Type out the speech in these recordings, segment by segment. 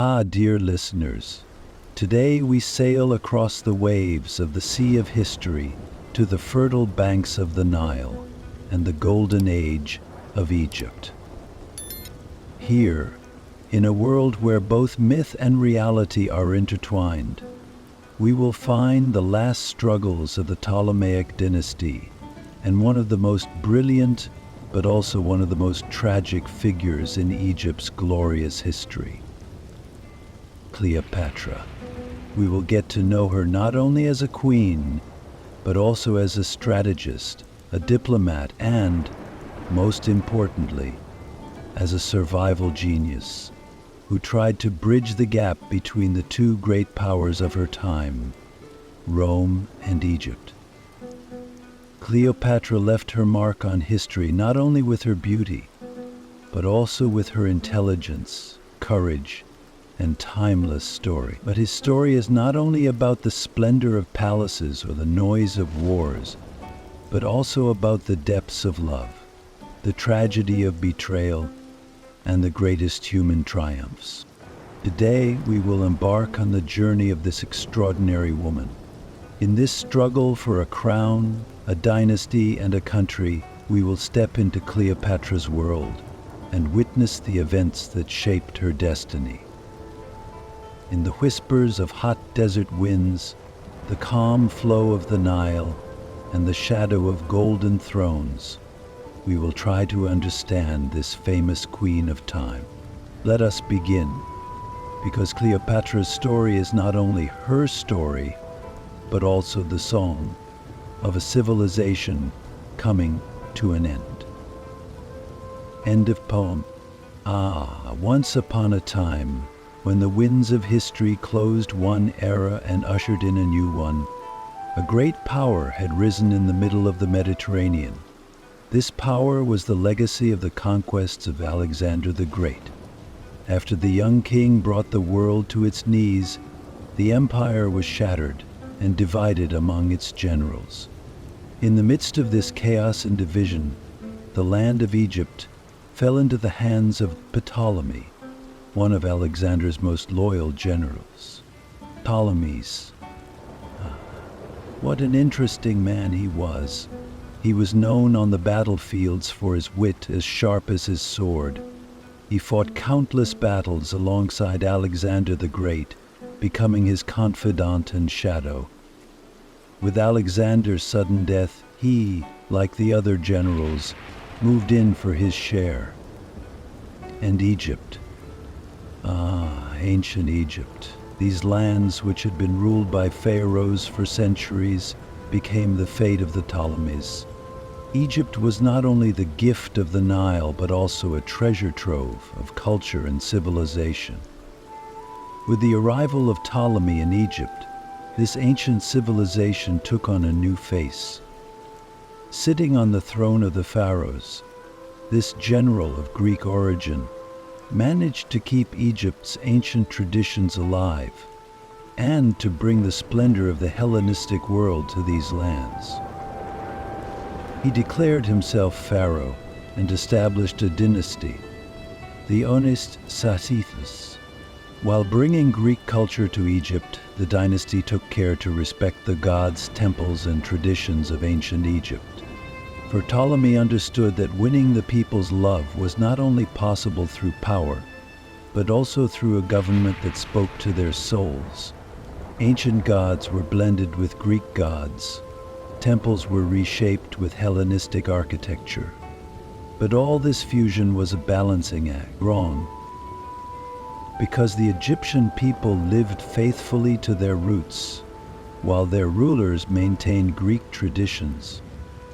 Ah, dear listeners, today we sail across the waves of the Sea of History to the fertile banks of the Nile and the golden age of Egypt. Here, in a world where both myth and reality are intertwined, we will find the last struggles of the Ptolemaic dynasty and one of the most brilliant, but also one of the most tragic figures in Egypt's glorious history. Cleopatra. We will get to know her not only as a queen, but also as a strategist, a diplomat, and, most importantly, as a survival genius who tried to bridge the gap between the two great powers of her time, Rome and Egypt. Cleopatra left her mark on history not only with her beauty, but also with her intelligence, courage, and timeless story. But his story is not only about the splendor of palaces or the noise of wars, but also about the depths of love, the tragedy of betrayal, and the greatest human triumphs. Today, we will embark on the journey of this extraordinary woman. In this struggle for a crown, a dynasty, and a country, we will step into Cleopatra's world and witness the events that shaped her destiny. In the whispers of hot desert winds, the calm flow of the Nile, and the shadow of golden thrones, we will try to understand this famous queen of time. Let us begin, because Cleopatra's story is not only her story, but also the song of a civilization coming to an end. End of poem. Once upon a time, when the winds of history closed one era and ushered in a new one, a great power had risen in the middle of the Mediterranean. This power was the legacy of the conquests of Alexander the Great. After the young king brought the world to its knees, the empire was shattered and divided among its generals. In the midst of this chaos and division, the land of Egypt fell into the hands of Ptolemy, one of Alexander's most loyal generals. Ptolemy's. What an interesting man he was. He was known on the battlefields for his wit as sharp as his sword. He fought countless battles alongside Alexander the Great, becoming his confidant and shadow. With Alexander's sudden death, he, like the other generals, moved in for his share. And Egypt. Ancient Egypt. These lands, which had been ruled by pharaohs for centuries, became the fate of the Ptolemies. Egypt was not only the gift of the Nile, but also a treasure trove of culture and civilization. With the arrival of Ptolemy in Egypt, this ancient civilization took on a new face. Sitting on the throne of the pharaohs, this general of Greek origin managed to keep Egypt's ancient traditions alive and to bring the splendor of the Hellenistic world to these lands. He declared himself pharaoh and established a dynasty, the Onist Sassithus. While bringing Greek culture to Egypt, the dynasty took care to respect the gods, temples, and traditions of ancient Egypt. For Ptolemy understood that winning the people's love was not only possible through power, but also through a government that spoke to their souls. Ancient gods were blended with Greek gods. Temples were reshaped with Hellenistic architecture. But all this fusion was a balancing act. Wrong. Because the Egyptian people lived faithfully to their roots, while their rulers maintained Greek traditions.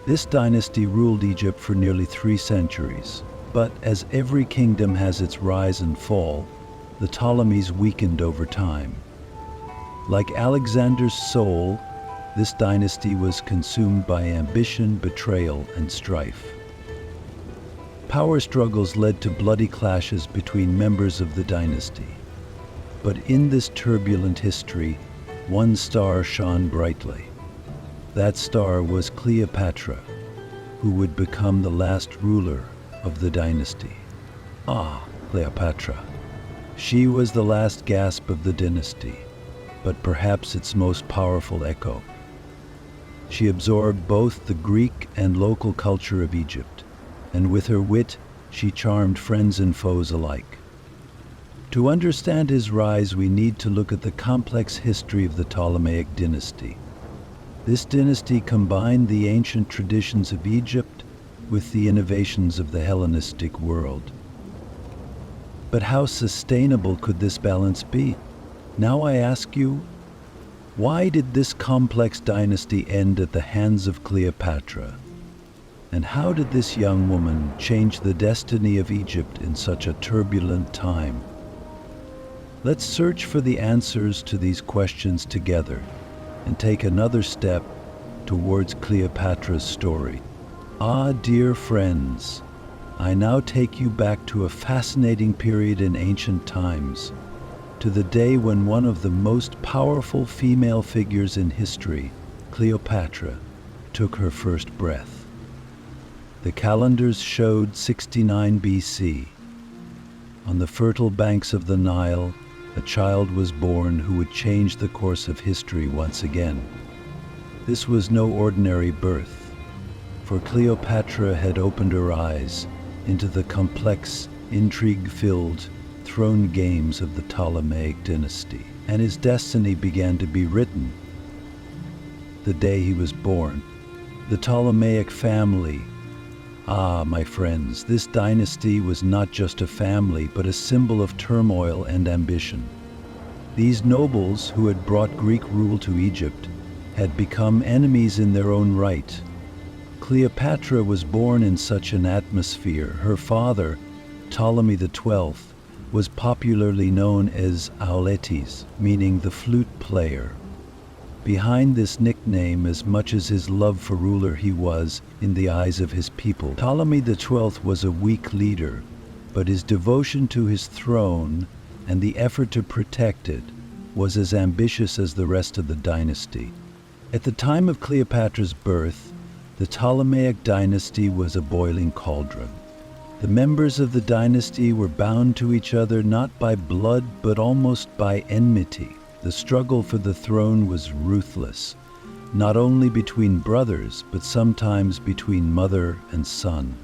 This dynasty ruled Egypt for nearly 3 centuries, but as every kingdom has its rise and fall, the Ptolemies weakened over time. Like Alexander's soul, this dynasty was consumed by ambition, betrayal, and strife. Power struggles led to bloody clashes between members of the dynasty. But in this turbulent history, one star shone brightly. That star was Cleopatra, who would become the last ruler of the dynasty. Ah, Cleopatra. She was the last gasp of the dynasty, but perhaps its most powerful echo. She absorbed both the Greek and local culture of Egypt, and with her wit, she charmed friends and foes alike. To understand his rise, we need to look at the complex history of the Ptolemaic dynasty. This dynasty combined the ancient traditions of Egypt with the innovations of the Hellenistic world. But how sustainable could this balance be? Now I ask you, why did this complex dynasty end at the hands of Cleopatra? And how did this young woman change the destiny of Egypt in such a turbulent time? Let's search for the answers to these questions together and take another step towards Cleopatra's story. Ah, dear friends, I now take you back to a fascinating period in ancient times, to the day when one of the most powerful female figures in history, Cleopatra, took her first breath. The calendars showed 69 BC. On the fertile banks of the Nile, a child was born who would change the course of history once again. This was no ordinary birth, for Cleopatra had opened her eyes into the complex, intrigue-filled throne games of the Ptolemaic dynasty, and his destiny began to be written. The day he was born, the Ptolemaic family. Ah, my friends, this dynasty was not just a family, but a symbol of turmoil and ambition. These nobles, who had brought Greek rule to Egypt, had become enemies in their own right. Cleopatra was born in such an atmosphere. Her father, Ptolemy XII, was popularly known as Auletes, meaning the flute player. Behind this nickname, as much as his love for ruler he was in the eyes of his people, Ptolemy XII was a weak leader, but his devotion to his throne and the effort to protect it was as ambitious as the rest of the dynasty. At the time of Cleopatra's birth, the Ptolemaic dynasty was a boiling cauldron. The members of the dynasty were bound to each other not by blood, but almost by enmity. The struggle for the throne was ruthless, not only between brothers, but sometimes between mother and son,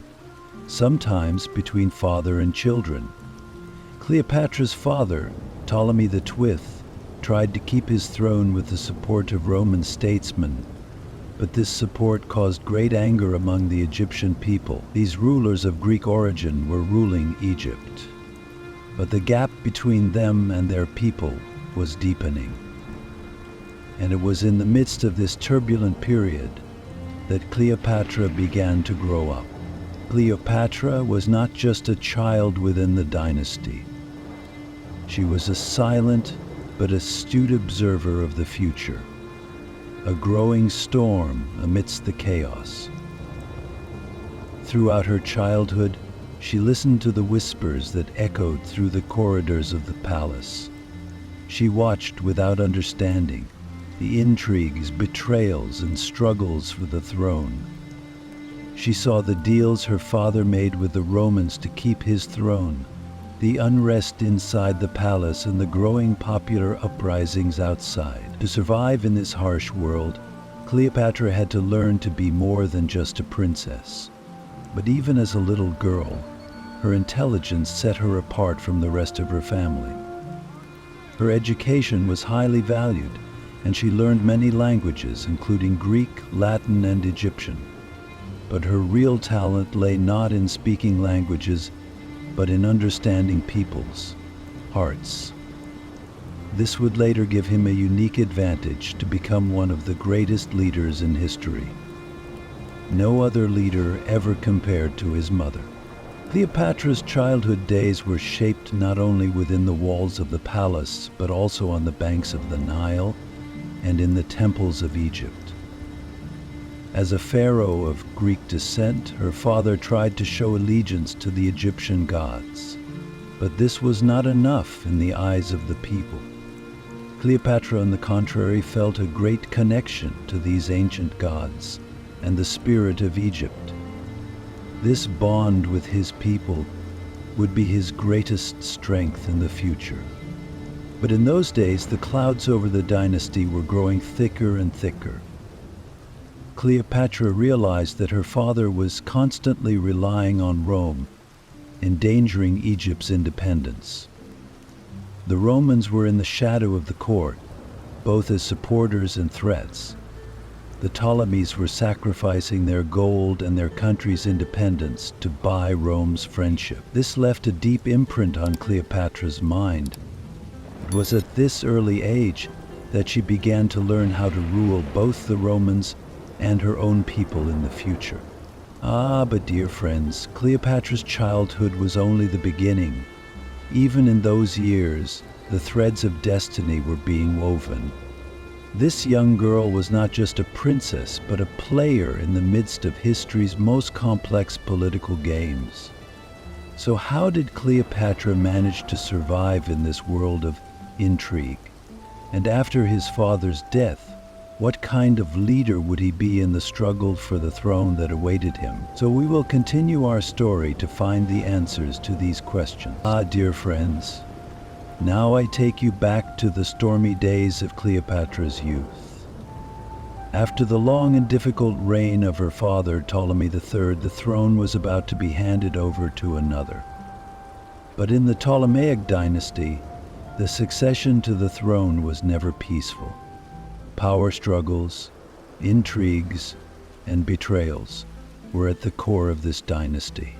sometimes between father and children. Cleopatra's father, Ptolemy XII, tried to keep his throne with the support of Roman statesmen, but this support caused great anger among the Egyptian people. These rulers of Greek origin were ruling Egypt, but the gap between them and their people was deepening. And it was in the midst of this turbulent period that Cleopatra began to grow up. Cleopatra was not just a child within the dynasty. She was a silent but astute observer of the future, a growing storm amidst the chaos. Throughout her childhood, she listened to the whispers that echoed through the corridors of the palace. She watched without understanding the intrigues, betrayals, and struggles for the throne. She saw the deals her father made with the Romans to keep his throne, the unrest inside the palace, and the growing popular uprisings outside. To survive in this harsh world, Cleopatra had to learn to be more than just a princess. But even as a little girl, her intelligence set her apart from the rest of her family. Her education was highly valued, and she learned many languages, including Greek, Latin, and Egyptian. But her real talent lay not in speaking languages, but in understanding people's hearts. This would later give him a unique advantage to become one of the greatest leaders in history. No other leader ever compared to his mother. Cleopatra's childhood days were shaped not only within the walls of the palace, but also on the banks of the Nile and in the temples of Egypt. As a pharaoh of Greek descent, her father tried to show allegiance to the Egyptian gods. But this was not enough in the eyes of the people. Cleopatra, on the contrary, felt a great connection to these ancient gods and the spirit of Egypt. This bond with his people would be his greatest strength in the future. But in those days, the clouds over the dynasty were growing thicker and thicker. Cleopatra realized that her father was constantly relying on Rome, endangering Egypt's independence. The Romans were in the shadow of the court, both as supporters and threats. The Ptolemies were sacrificing their gold and their country's independence to buy Rome's friendship. This left a deep imprint on Cleopatra's mind. It was at this early age that she began to learn how to rule both the Romans and her own people in the future. But dear friends, Cleopatra's childhood was only the beginning. Even in those years, the threads of destiny were being woven. This young girl was not just a princess, but a player in the midst of history's most complex political games. So how did Cleopatra manage to survive in this world of intrigue? And after his father's death, what kind of leader would he be in the struggle for the throne that awaited him? So we will continue our story to find the answers to these questions. Dear friends, now I take you back to the stormy days of Cleopatra's youth. After the long and difficult reign of her father, Ptolemy III, the throne was about to be handed over to another. But in the Ptolemaic dynasty, the succession to the throne was never peaceful. Power struggles, intrigues, and betrayals were at the core of this dynasty.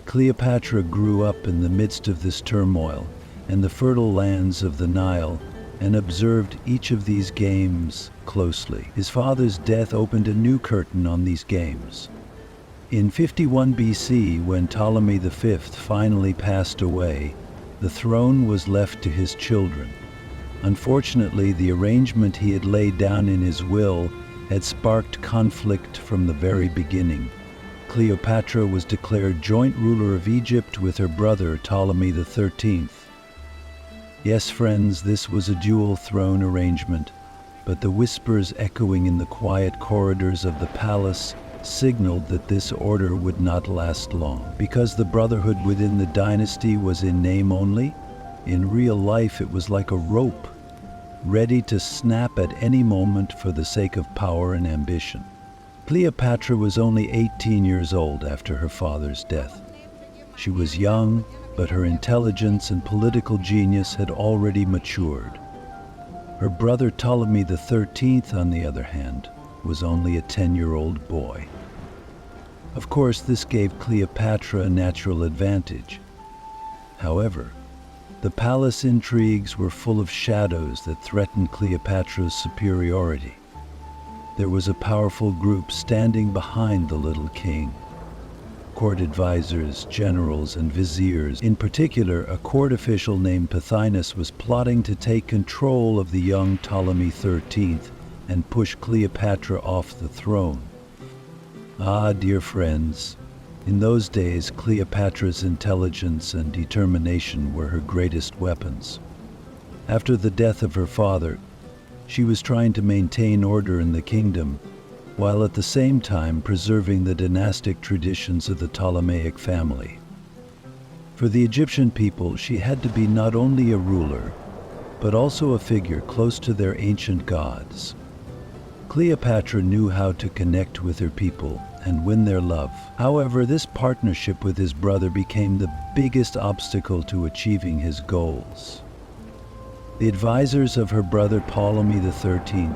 Cleopatra grew up in the midst of this turmoil and the fertile lands of the Nile and observed each of these games closely. His father's death opened a new curtain on these games. In 51 BC, when Ptolemy V finally passed away, the throne was left to his children. Unfortunately, the arrangement he had laid down in his will had sparked conflict from the very beginning. Cleopatra was declared joint ruler of Egypt with her brother Ptolemy XIII. Yes, friends, this was a dual throne arrangement, but the whispers echoing in the quiet corridors of the palace signaled that this order would not last long. Because the brotherhood within the dynasty was in name only, in real life it was like a rope, ready to snap at any moment for the sake of power and ambition. Cleopatra was only 18 years old after her father's death. She was young, but her intelligence and political genius had already matured. Her brother Ptolemy XIII, on the other hand, was only a 10-year-old boy. Of course, this gave Cleopatra a natural advantage. However, the palace intrigues were full of shadows that threatened Cleopatra's superiority. There was a powerful group standing behind the little king. Court advisors, generals, and viziers. In particular, a court official named Pothinus was plotting to take control of the young Ptolemy XIII and push Cleopatra off the throne. Dear friends, in those days, Cleopatra's intelligence and determination were her greatest weapons. After the death of her father, she was trying to maintain order in the kingdom, while at the same time preserving the dynastic traditions of the Ptolemaic family. For the Egyptian people, she had to be not only a ruler, but also a figure close to their ancient gods. Cleopatra knew how to connect with her people and win their love. However, this partnership with his brother became the biggest obstacle to achieving his goals. The advisors of her brother Ptolemy XIII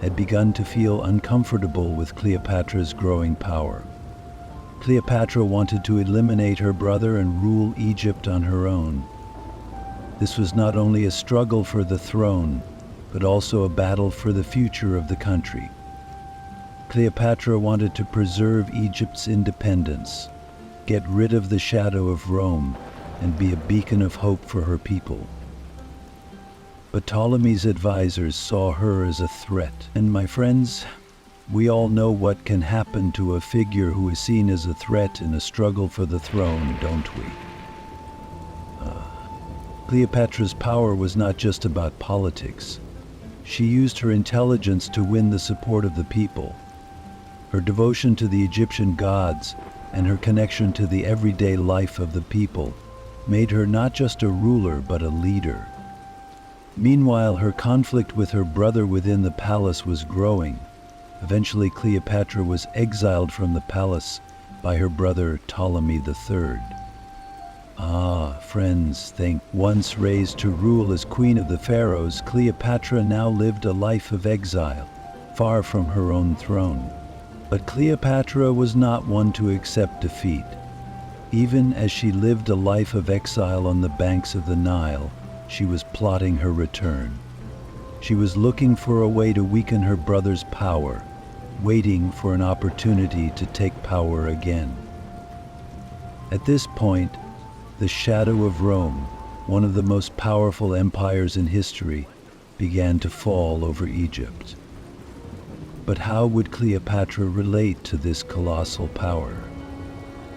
had begun to feel uncomfortable with Cleopatra's growing power. Cleopatra wanted to eliminate her brother and rule Egypt on her own. This was not only a struggle for the throne, but also a battle for the future of the country. Cleopatra wanted to preserve Egypt's independence, get rid of the shadow of Rome, and be a beacon of hope for her people. But Ptolemy's advisors saw her as a threat. And my friends, we all know what can happen to a figure who is seen as a threat in a struggle for the throne, don't we? Cleopatra's power was not just about politics. She used her intelligence to win the support of the people. Her devotion to the Egyptian gods and her connection to the everyday life of the people made her not just a ruler but a leader. Meanwhile, her conflict with her brother within the palace was growing. Eventually, Cleopatra was exiled from the palace by her brother Ptolemy III. Friends, think. Once raised to rule as queen of the pharaohs, Cleopatra now lived a life of exile, far from her own throne. But Cleopatra was not one to accept defeat. Even as she lived a life of exile on the banks of the Nile, she was plotting her return. She was looking for a way to weaken her brother's power, waiting for an opportunity to take power again. At this point, the shadow of Rome, one of the most powerful empires in history, began to fall over Egypt. But how would Cleopatra relate to this colossal power?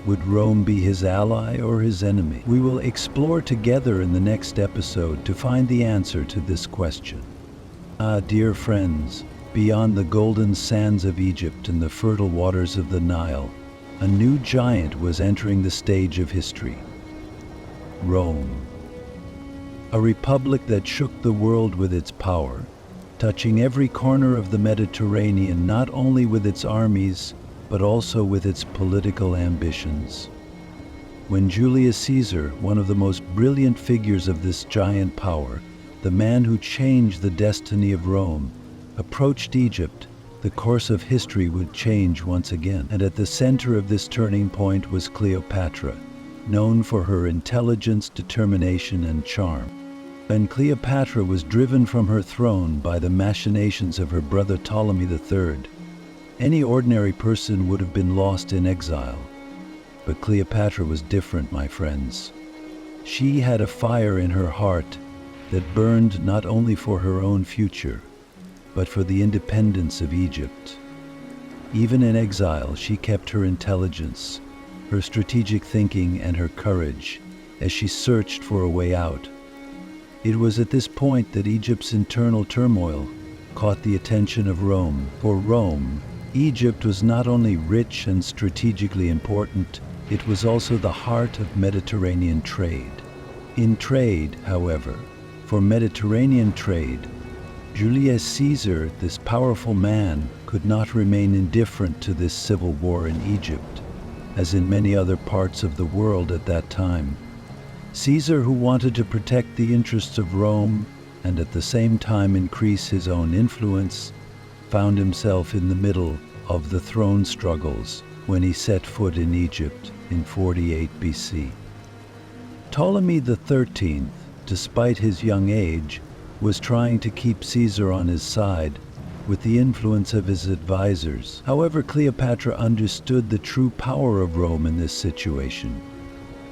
Would Rome be his ally or his enemy? We will explore together in the next episode to find the answer to this question. Dear friends, beyond the golden sands of Egypt and the fertile waters of the Nile, a new giant was entering the stage of history. Rome. A republic that shook the world with its power, touching every corner of the Mediterranean not only with its armies, but also with its political ambitions. When Julius Caesar, one of the most brilliant figures of this giant power, the man who changed the destiny of Rome, approached Egypt, the course of history would change once again. And at the center of this turning point was Cleopatra, known for her intelligence, determination, and charm. When Cleopatra was driven from her throne by the machinations of her brother Ptolemy III, any ordinary person would have been lost in exile. But Cleopatra was different, my friends. She had a fire in her heart that burned not only for her own future, but for the independence of Egypt. Even in exile, she kept her intelligence, her strategic thinking, and her courage as she searched for a way out. It was at this point that Egypt's internal turmoil caught the attention of Rome. For Rome, Egypt was not only rich and strategically important, it was also the heart of Mediterranean trade. In trade, however, for Mediterranean trade, Julius Caesar, this powerful man, could not remain indifferent to this civil war in Egypt, as in many other parts of the world at that time. Caesar, who wanted to protect the interests of Rome and at the same time increase his own influence, found himself in the middle of the throne struggles when he set foot in Egypt in 48 BC. Ptolemy XIII, despite his young age, was trying to keep Caesar on his side with the influence of his advisors. However, Cleopatra understood the true power of Rome in this situation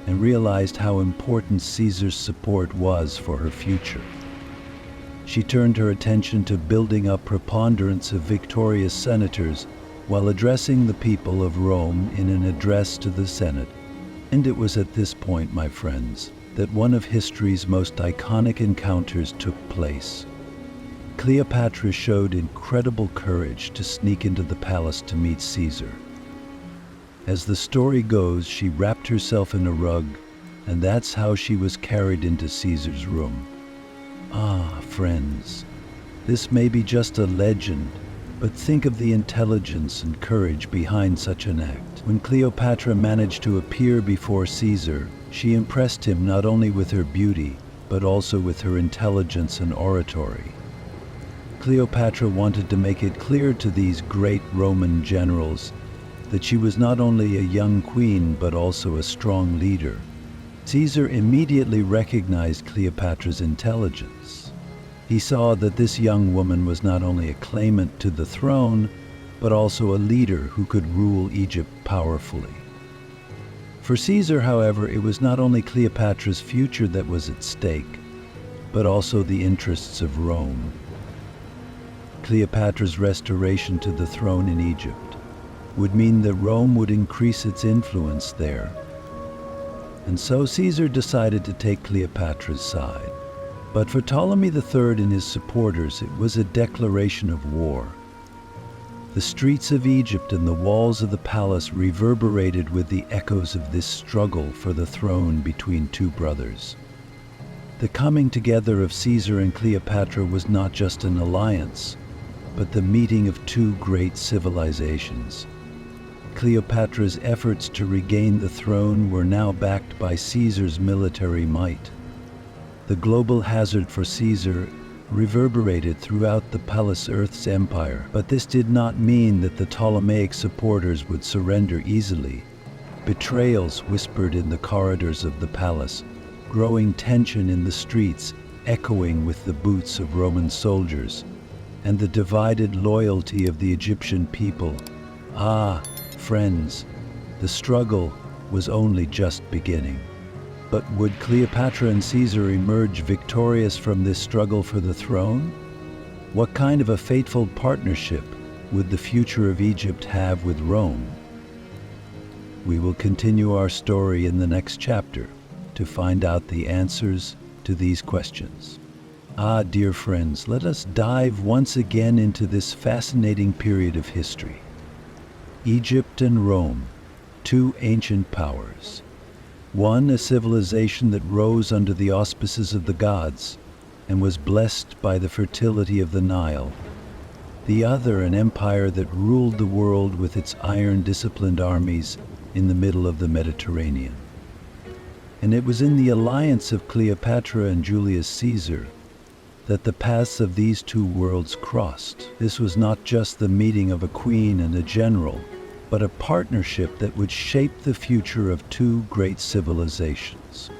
and realized how important Caesar's support was for her future. She turned her attention to building up preponderance of victorious senators while addressing the people of Rome in an address to the Senate. And it was at this point, my friends, that one of history's most iconic encounters took place. Cleopatra showed incredible courage to sneak into the palace to meet Caesar. As the story goes, she wrapped herself in a rug, and that's how she was carried into Caesar's room. Friends, this may be just a legend, but think of the intelligence and courage behind such an act. When Cleopatra managed to appear before Caesar, she impressed him not only with her beauty, but also with her intelligence and oratory. Cleopatra wanted to make it clear to these great Roman generals that she was not only a young queen, but also a strong leader. Caesar immediately recognized Cleopatra's intelligence. He saw that this young woman was not only a claimant to the throne, but also a leader who could rule Egypt powerfully. For Caesar, however, it was not only Cleopatra's future that was at stake, but also the interests of Rome. Cleopatra's restoration to the throne in Egypt would mean that Rome would increase its influence there. and so Caesar decided to take Cleopatra's side. But for Ptolemy III and his supporters, it was a declaration of war. The streets of Egypt and the walls of the palace reverberated with the echoes of this struggle for the throne between two brothers. The coming together of Caesar and Cleopatra was not just an alliance, but the meeting of two great civilizations. Cleopatra's efforts to regain the throne were now backed by Caesar's military might. The global hazard for Caesar reverberated throughout the Pallas Earth's empire, but this did not mean that the Ptolemaic supporters would surrender easily. Betrayals whispered in the corridors of the palace, growing tension in the streets, echoing with the boots of Roman soldiers, and the divided loyalty of the Egyptian people. Ah, friends, the struggle was only just beginning. But would Cleopatra and Caesar emerge victorious from this struggle for the throne? What kind of a fateful partnership would the future of Egypt have with Rome? We will continue our story in the next chapter to find out the answers to these questions. Ah, dear friends, let us dive once again into this fascinating period of history. Egypt and Rome, two ancient powers. One, a civilization that rose under the auspices of the gods and was blessed by the fertility of the Nile. The other, an empire that ruled the world with its iron-disciplined armies in the middle of the Mediterranean. And it was in the alliance of Cleopatra and Julius Caesar that the paths of these two worlds crossed. This was not just the meeting of a queen and a general, but a partnership that would shape the future of two great civilizations.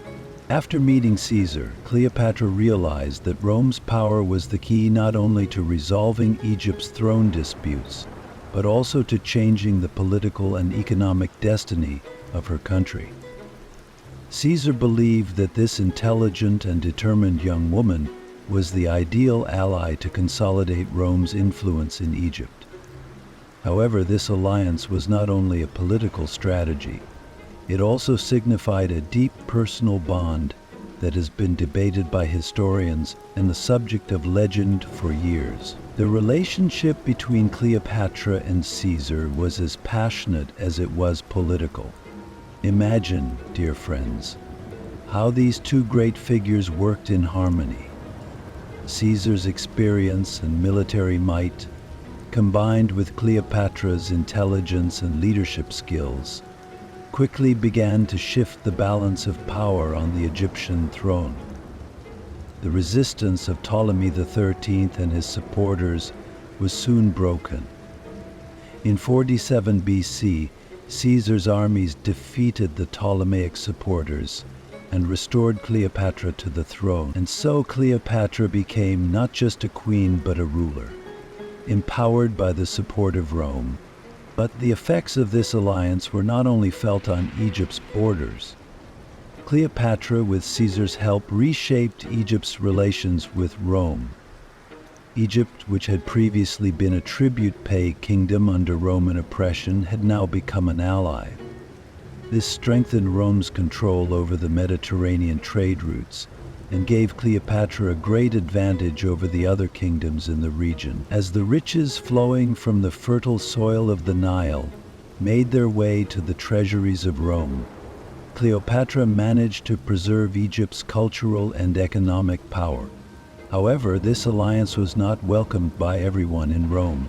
After meeting Caesar, Cleopatra realized that Rome's power was the key not only to resolving Egypt's throne disputes, but also to changing the political and economic destiny of her country. Caesar believed that this intelligent and determined young woman was the ideal ally to consolidate Rome's influence in Egypt. However, this alliance was not only a political strategy, it also signified a deep personal bond that has been debated by historians and the subject of legend for years. The relationship between Cleopatra and Caesar was as passionate as it was political. Imagine, dear friends, how these two great figures worked in harmony. Caesar's experience and military might, combined with Cleopatra's intelligence and leadership skills, quickly began to shift the balance of power on the Egyptian throne. The resistance of Ptolemy XIII and his supporters was soon broken. In 47 BC, Caesar's armies defeated the Ptolemaic supporters and restored Cleopatra to the throne. And so Cleopatra became not just a queen but a ruler, empowered by the support of Rome. But the effects of this alliance were not only felt on Egypt's borders. Cleopatra, with Caesar's help, reshaped Egypt's relations with Rome. Egypt, which had previously been a tribute-paying kingdom under Roman oppression, had now become an ally. This strengthened Rome's control over the Mediterranean trade routes and gave Cleopatra a great advantage over the other kingdoms in the region, as the riches flowing from the fertile soil of the Nile made their way to the treasuries of Rome. Cleopatra managed to preserve Egypt's cultural and economic power. However, this alliance was not welcomed by everyone in Rome.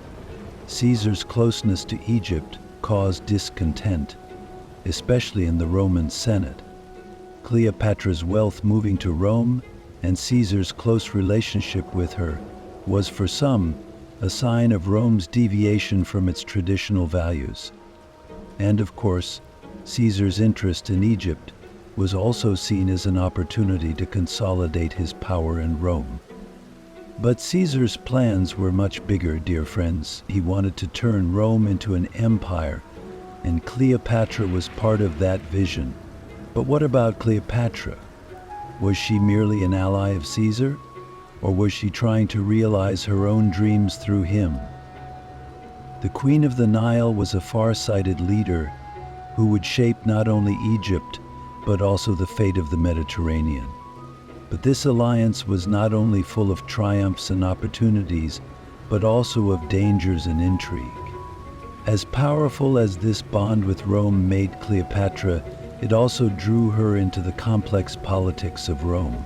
Caesar's closeness to Egypt caused discontent, especially in the Roman Senate. Cleopatra's wealth moving to Rome and Caesar's close relationship with her was for some a sign of Rome's deviation from its traditional values. And of course, Caesar's interest in Egypt was also seen as an opportunity to consolidate his power in Rome. But Caesar's plans were much bigger, dear friends. He wanted to turn Rome into an empire, and Cleopatra was part of that vision. But what about Cleopatra? Was she merely an ally of Caesar, or was she trying to realize her own dreams through him? The Queen of the Nile was a far-sighted leader who would shape not only Egypt, but also the fate of the Mediterranean. But this alliance was not only full of triumphs and opportunities, but also of dangers and intrigue. As powerful as this bond with Rome made Cleopatra, it also drew her into the complex politics of Rome.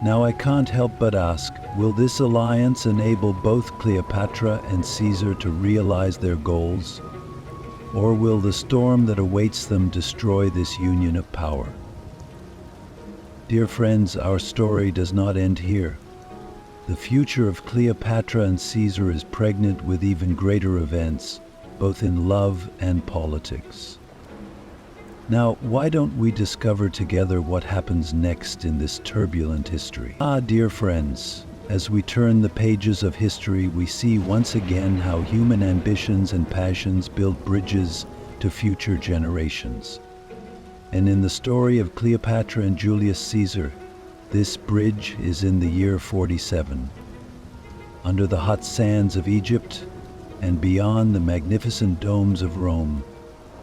Now I can't help but ask, will this alliance enable both Cleopatra and Caesar to realize their goals? Or will the storm that awaits them destroy this union of power? Dear friends, our story does not end here. The future of Cleopatra and Caesar is pregnant with even greater events, both in love and politics. Now, why don't we discover together what happens next in this turbulent history? Dear friends, as we turn the pages of history, we see once again how human ambitions and passions build bridges to future generations. And in the story of Cleopatra and Julius Caesar, this bridge is in the year 47. Under the hot sands of Egypt and beyond the magnificent domes of Rome,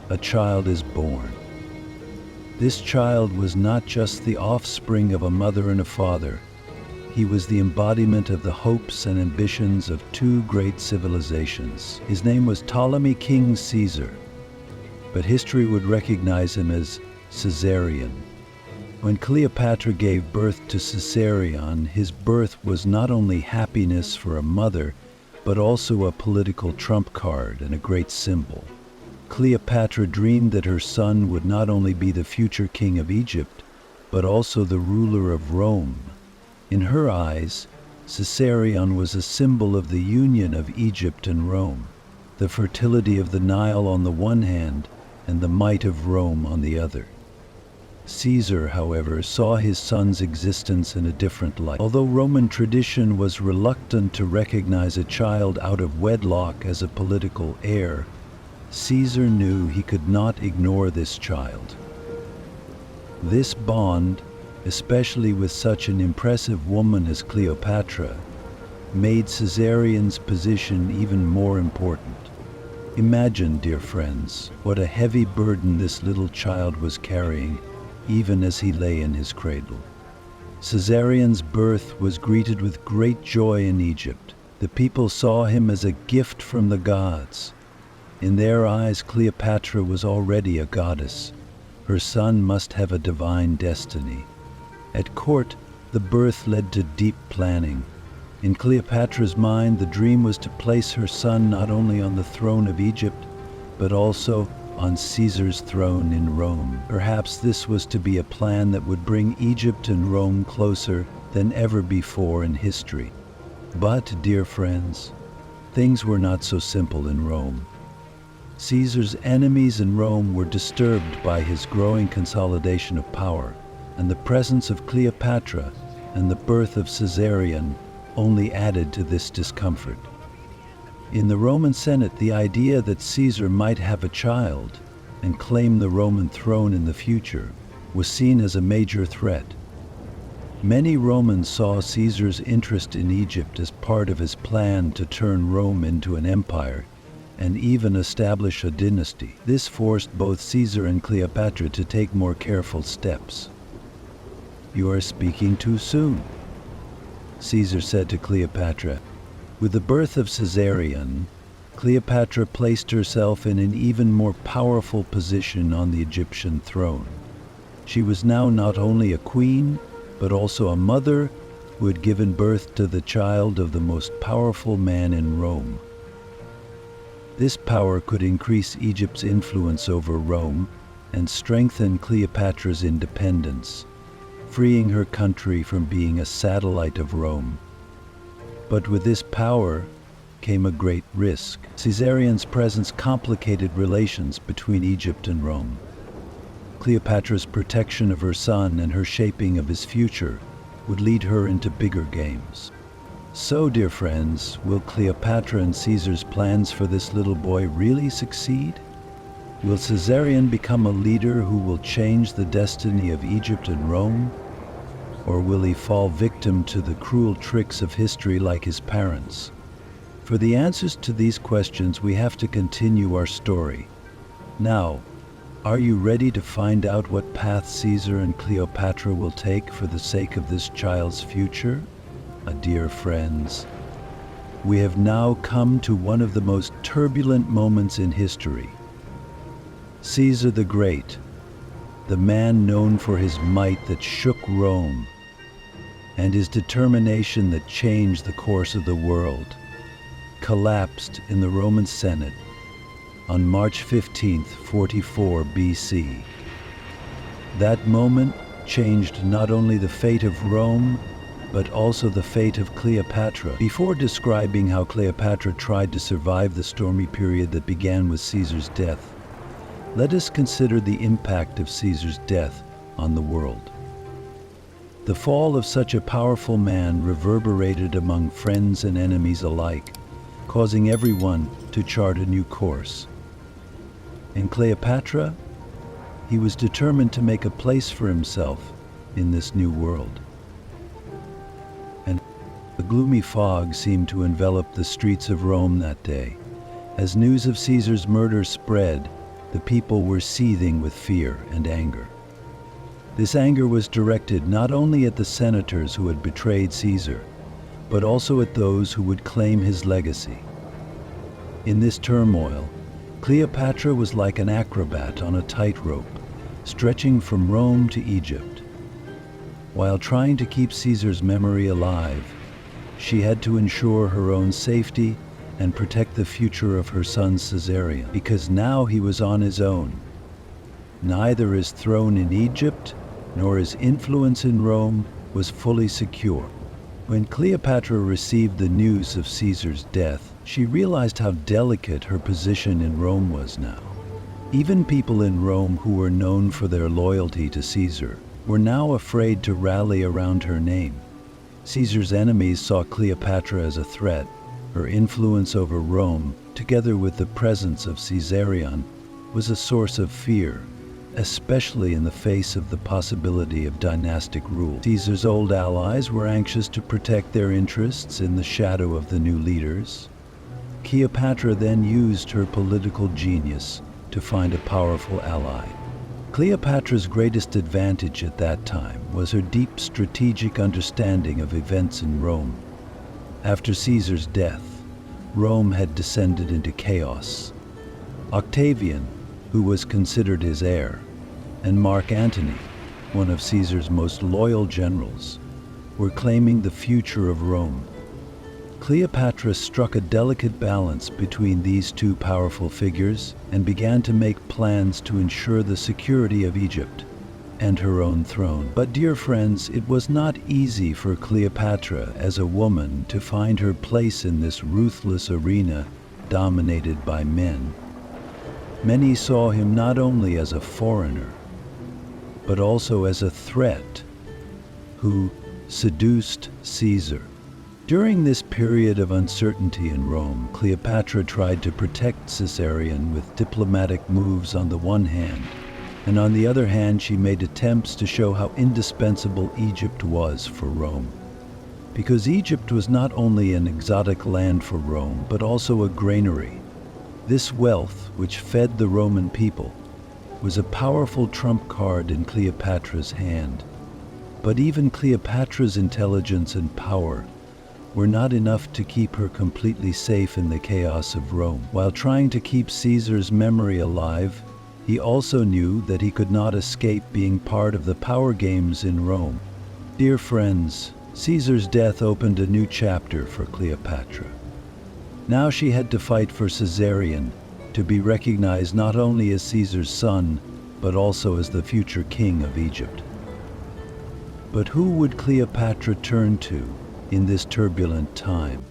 a child is born. This child was not just the offspring of a mother and a father. He was the embodiment of the hopes and ambitions of two great civilizations. His name was Ptolemy King Caesar, but history would recognize him as Caesarion. When Cleopatra gave birth to Caesarion, his birth was not only happiness for a mother, but also a political trump card and a great symbol. Cleopatra dreamed that her son would not only be the future king of Egypt, but also the ruler of Rome. In her eyes, Caesarion was a symbol of the union of Egypt and Rome, the fertility of the Nile on the one hand, and the might of Rome on the other. Caesar, however, saw his son's existence in a different light. Although Roman tradition was reluctant to recognize a child out of wedlock as a political heir, Caesar knew he could not ignore this child. This bond, especially with such an impressive woman as Cleopatra, made Caesarion's position even more important. Imagine, dear friends, what a heavy burden this little child was carrying, even as he lay in his cradle. Caesarion's birth was greeted with great joy in Egypt. The people saw him as a gift from the gods. In their eyes, Cleopatra was already a goddess. Her son must have a divine destiny. At court, the birth led to deep planning. In Cleopatra's mind, the dream was to place her son not only on the throne of Egypt, but also on Caesar's throne in Rome. Perhaps this was to be a plan that would bring Egypt and Rome closer than ever before in history. But, dear friends, things were not so simple in Rome. Caesar's enemies in Rome were disturbed by his growing consolidation of power, and the presence of Cleopatra and the birth of Caesarion only added to this discomfort. In the Roman Senate, the idea that Caesar might have a child and claim the Roman throne in the future was seen as a major threat. Many Romans saw Caesar's interest in Egypt as part of his plan to turn Rome into an empire and even establish a dynasty. This forced both Caesar and Cleopatra to take more careful steps. "You are speaking too soon," Caesar said to Cleopatra. With the birth of Caesarion, Cleopatra placed herself in an even more powerful position on the Egyptian throne. She was now not only a queen, but also a mother who had given birth to the child of the most powerful man in Rome. This power could increase Egypt's influence over Rome and strengthen Cleopatra's independence, freeing her country from being a satellite of Rome. But with this power came a great risk. Caesarion's presence complicated relations between Egypt and Rome. Cleopatra's protection of her son and her shaping of his future would lead her into bigger games. So, dear friends, will Cleopatra and Caesar's plans for this little boy really succeed? Will Caesarion become a leader who will change the destiny of Egypt and Rome? Or will he fall victim to the cruel tricks of history like his parents? For the answers to these questions, we have to continue our story. Now, Are you ready to find out what path Caesar and Cleopatra will take for the sake of this child's future? Dear friends, we have now come to one of the most turbulent moments in history. Caesar the Great, the man known for his might that shook Rome and his determination that changed the course of the world, collapsed in the Roman Senate on March 15, 44 BC. That moment changed not only the fate of Rome, but also the fate of Cleopatra. Before describing how Cleopatra tried to survive the stormy period that began with Caesar's death, let us consider the impact of Caesar's death on the world. The fall of such a powerful man reverberated among friends and enemies alike, causing everyone to chart a new course. In Cleopatra, he was determined to make a place for himself in this new world. And a gloomy fog seemed to envelop the streets of Rome that day. As news of Caesar's murder spread, the people were seething with fear and anger. This anger was directed not only at the senators who had betrayed Caesar, but also at those who would claim his legacy. In this turmoil, Cleopatra was like an acrobat on a tightrope, stretching from Rome to Egypt. While trying to keep Caesar's memory alive, she had to ensure her own safety and protect the future of her son Caesarion, because now he was on his own. Neither his throne in Egypt nor his influence in Rome was fully secure. When Cleopatra received the news of Caesar's death, she realized how delicate her position in Rome was now. Even people in Rome who were known for their loyalty to Caesar were now afraid to rally around her name. Caesar's enemies saw Cleopatra as a threat. Her influence over Rome, together with the presence of Caesarion, was a source of fear, especially in the face of the possibility of dynastic rule. Caesar's old allies were anxious to protect their interests in the shadow of the new leaders. Cleopatra then used her political genius to find a powerful ally. Cleopatra's greatest advantage at that time was her deep strategic understanding of events in Rome. After Caesar's death, Rome had descended into chaos. Octavian, who was considered his heir, and Mark Antony, one of Caesar's most loyal generals, were claiming the future of Rome. Cleopatra struck a delicate balance between these two powerful figures and began to make plans to ensure the security of Egypt and her own throne. But dear friends, it was not easy for Cleopatra as a woman to find her place in this ruthless arena dominated by men. Many saw him not only as a foreigner, but also as a threat who seduced Caesar. During this period of uncertainty in Rome, Cleopatra tried to protect Caesarion with diplomatic moves on the one hand, and on the other hand she made attempts to show how indispensable Egypt was for Rome. Because Egypt was not only an exotic land for Rome, but also a granary. This wealth, which fed the Roman people, was a powerful trump card in Cleopatra's hand. But even Cleopatra's intelligence and power were not enough to keep her completely safe in the chaos of Rome. While trying to keep Caesar's memory alive, he also knew that he could not escape being part of the power games in Rome. Dear friends, Caesar's death opened a new chapter for Cleopatra. Now she had to fight for Caesarion, to be recognized not only as Caesar's son, but also as the future king of Egypt. But who would Cleopatra turn to in this turbulent time?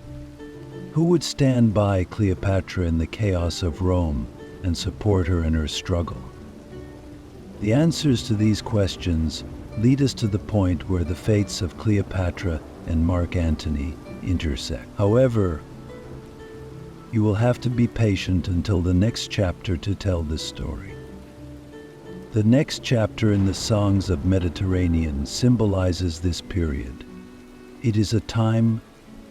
Who would stand by Cleopatra in the chaos of Rome and support her in her struggle? The answers to these questions lead us to the point where the fates of Cleopatra and Mark Antony intersect. However, you will have to be patient until the next chapter to tell this story. The next chapter in the Songs of Mediterranean symbolizes this period. It is a time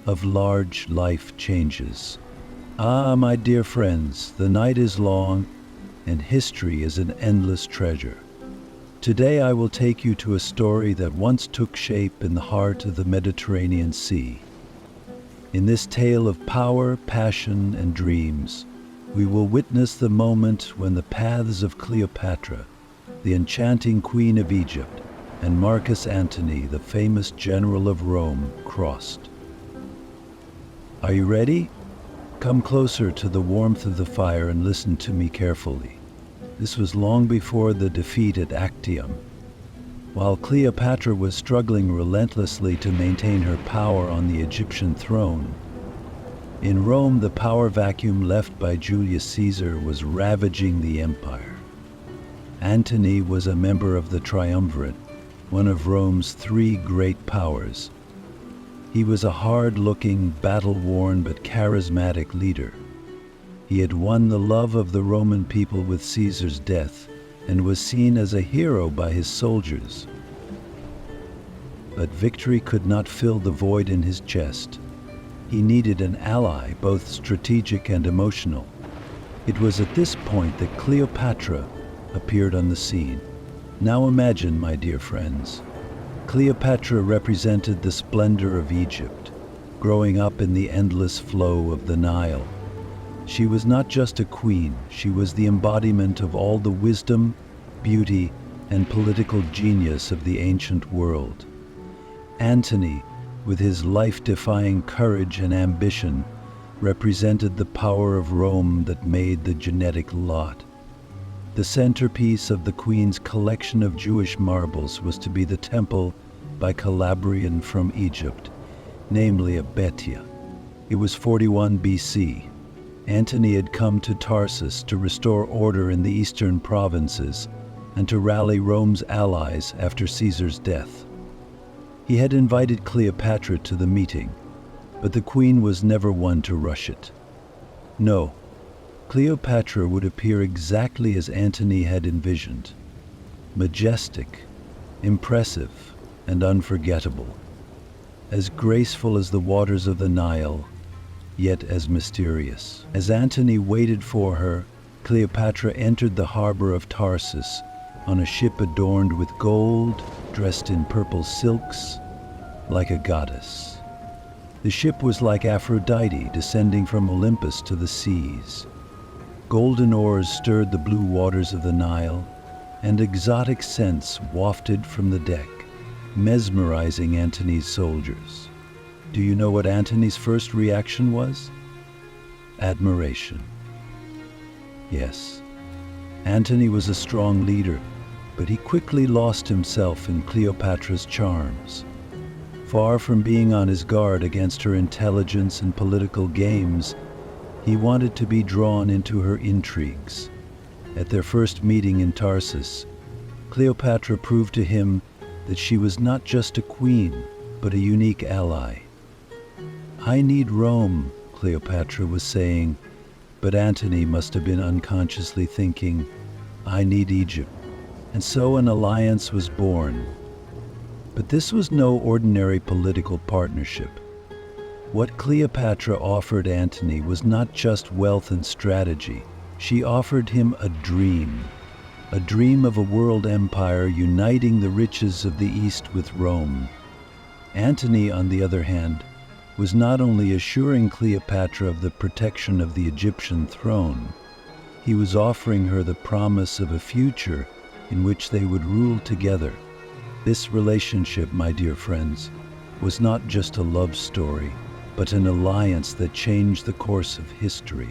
of large life changes. Ah, my dear friends, the night is long and history is an endless treasure. Today I will take you to a story that once took shape in the heart of the Mediterranean Sea. In this tale of power, passion, and dreams, we will witness the moment when the paths of Cleopatra, the enchanting queen of Egypt, and Marcus Antony, the famous general of Rome, crossed. Are you ready? Come closer to the warmth of the fire and listen to me carefully. This was long before the defeat at Actium. While Cleopatra was struggling relentlessly to maintain her power on the Egyptian throne, in Rome the power vacuum left by Julius Caesar was ravaging the empire. Antony was a member of the triumvirate, one of Rome's three great powers. He was a hard-looking, battle-worn but charismatic leader. He had won the love of the Roman people with Caesar's death and was seen as a hero by his soldiers. But victory could not fill the void in his chest. He needed an ally, both strategic and emotional. It was at this point that Cleopatra appeared on the scene. Now imagine, my dear friends, Cleopatra represented the splendor of Egypt, growing up in the endless flow of the Nile. She was not just a queen, she was the embodiment of all the wisdom, beauty, and political genius of the ancient world. Antony, with his life-defying courage and ambition, represented the power of Rome that made the genetic lot. The centerpiece of the queen's collection of Jewish marbles was to be the temple by Calabrian from Egypt, namely Abetia. It was 41 BC. Antony had come to Tarsus to restore order in the eastern provinces and to rally Rome's allies after Caesar's death. He had invited Cleopatra to the meeting, but the queen was never one to rush it. No, Cleopatra would appear exactly as Antony had envisioned, majestic, impressive, and unforgettable, as graceful as the waters of the Nile, yet as mysterious. As Antony waited for her, Cleopatra entered the harbor of Tarsus on a ship adorned with gold, dressed in purple silks, like a goddess. The ship was like Aphrodite descending from Olympus to the seas. Golden oars stirred the blue waters of the Nile, and exotic scents wafted from the deck, mesmerizing Antony's soldiers. Do you know what Antony's first reaction was? Admiration. Yes, Antony was a strong leader, but he quickly lost himself in Cleopatra's charms. Far from being on his guard against her intelligence and political games, he wanted to be drawn into her intrigues. At their first meeting in Tarsus, Cleopatra proved to him that she was not just a queen, but a unique ally. "I need Rome," Cleopatra was saying, but Antony must have been unconsciously thinking, "I need Egypt." And so an alliance was born. But this was no ordinary political partnership. What Cleopatra offered Antony was not just wealth and strategy. She offered him a dream of a world empire uniting the riches of the East with Rome. Antony, on the other hand, was not only assuring Cleopatra of the protection of the Egyptian throne, he was offering her the promise of a future in which they would rule together. This relationship, my dear friends, was not just a love story, but an alliance that changed the course of history.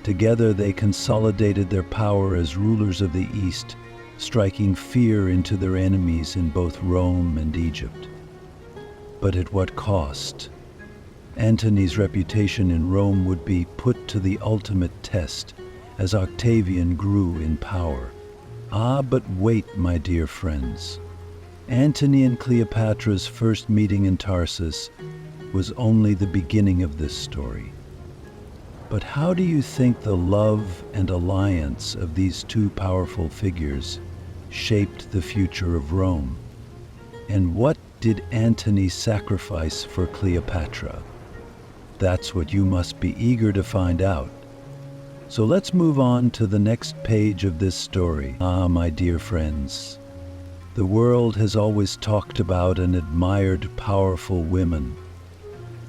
Together they consolidated their power as rulers of the East, striking fear into their enemies in both Rome and Egypt. But at what cost? Antony's reputation in Rome would be put to the ultimate test as Octavian grew in power. Ah, but wait, my dear friends. Antony and Cleopatra's first meeting in Tarsus was only the beginning of this story. But how do you think the love and alliance of these two powerful figures shaped the future of Rome? And what did Antony sacrifice for Cleopatra? That's what you must be eager to find out. So let's move on to the next page of this story. My dear friends, the world has always talked about and admired powerful women.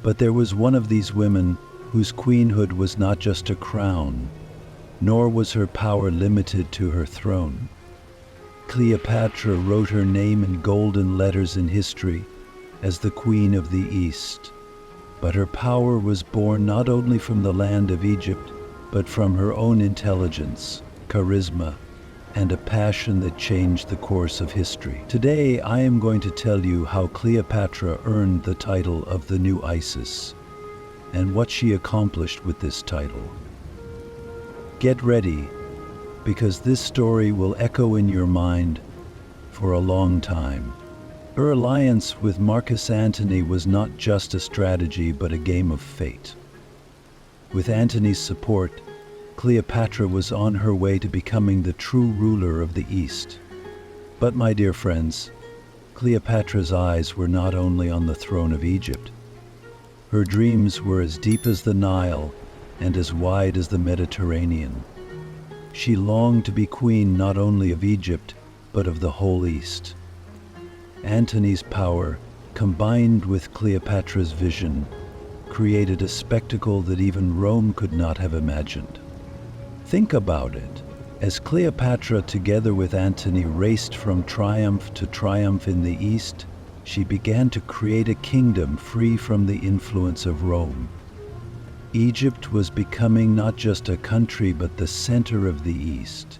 But there was one of these women whose queenhood was not just a crown, nor was her power limited to her throne. Cleopatra wrote her name in golden letters in history as the Queen of the East. But her power was born not only from the land of Egypt, but from her own intelligence, charisma, and a passion that changed the course of history. Today, I am going to tell you how Cleopatra earned the title of the new Isis, and what she accomplished with this title. Get ready, because this story will echo in your mind for a long time. Her alliance with Marcus Antony was not just a strategy, but a game of fate. With Antony's support, Cleopatra was on her way to becoming the true ruler of the East. But my dear friends, Cleopatra's eyes were not only on the throne of Egypt. Her dreams were as deep as the Nile and as wide as the Mediterranean. She longed to be queen not only of Egypt, but of the whole East. Antony's power, combined with Cleopatra's vision, created a spectacle that even Rome could not have imagined. Think about it. As Cleopatra, together with Antony, raced from triumph to triumph in the East, she began to create a kingdom free from the influence of Rome. Egypt was becoming not just a country, but the center of the East.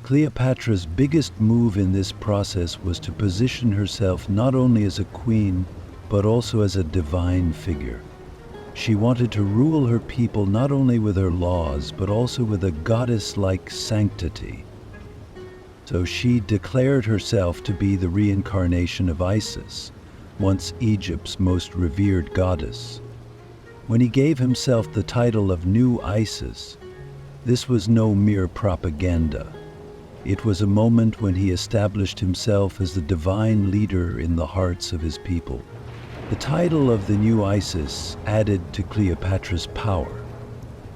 Cleopatra's biggest move in this process was to position herself not only as a queen, but also as a divine figure. She wanted to rule her people not only with her laws, but also with a goddess-like sanctity. So she declared herself to be the reincarnation of Isis, once Egypt's most revered goddess. When he gave himself the title of New Isis, this was no mere propaganda. It was a moment when he established himself as the divine leader in the hearts of his people. The title of the new Isis added to Cleopatra's power.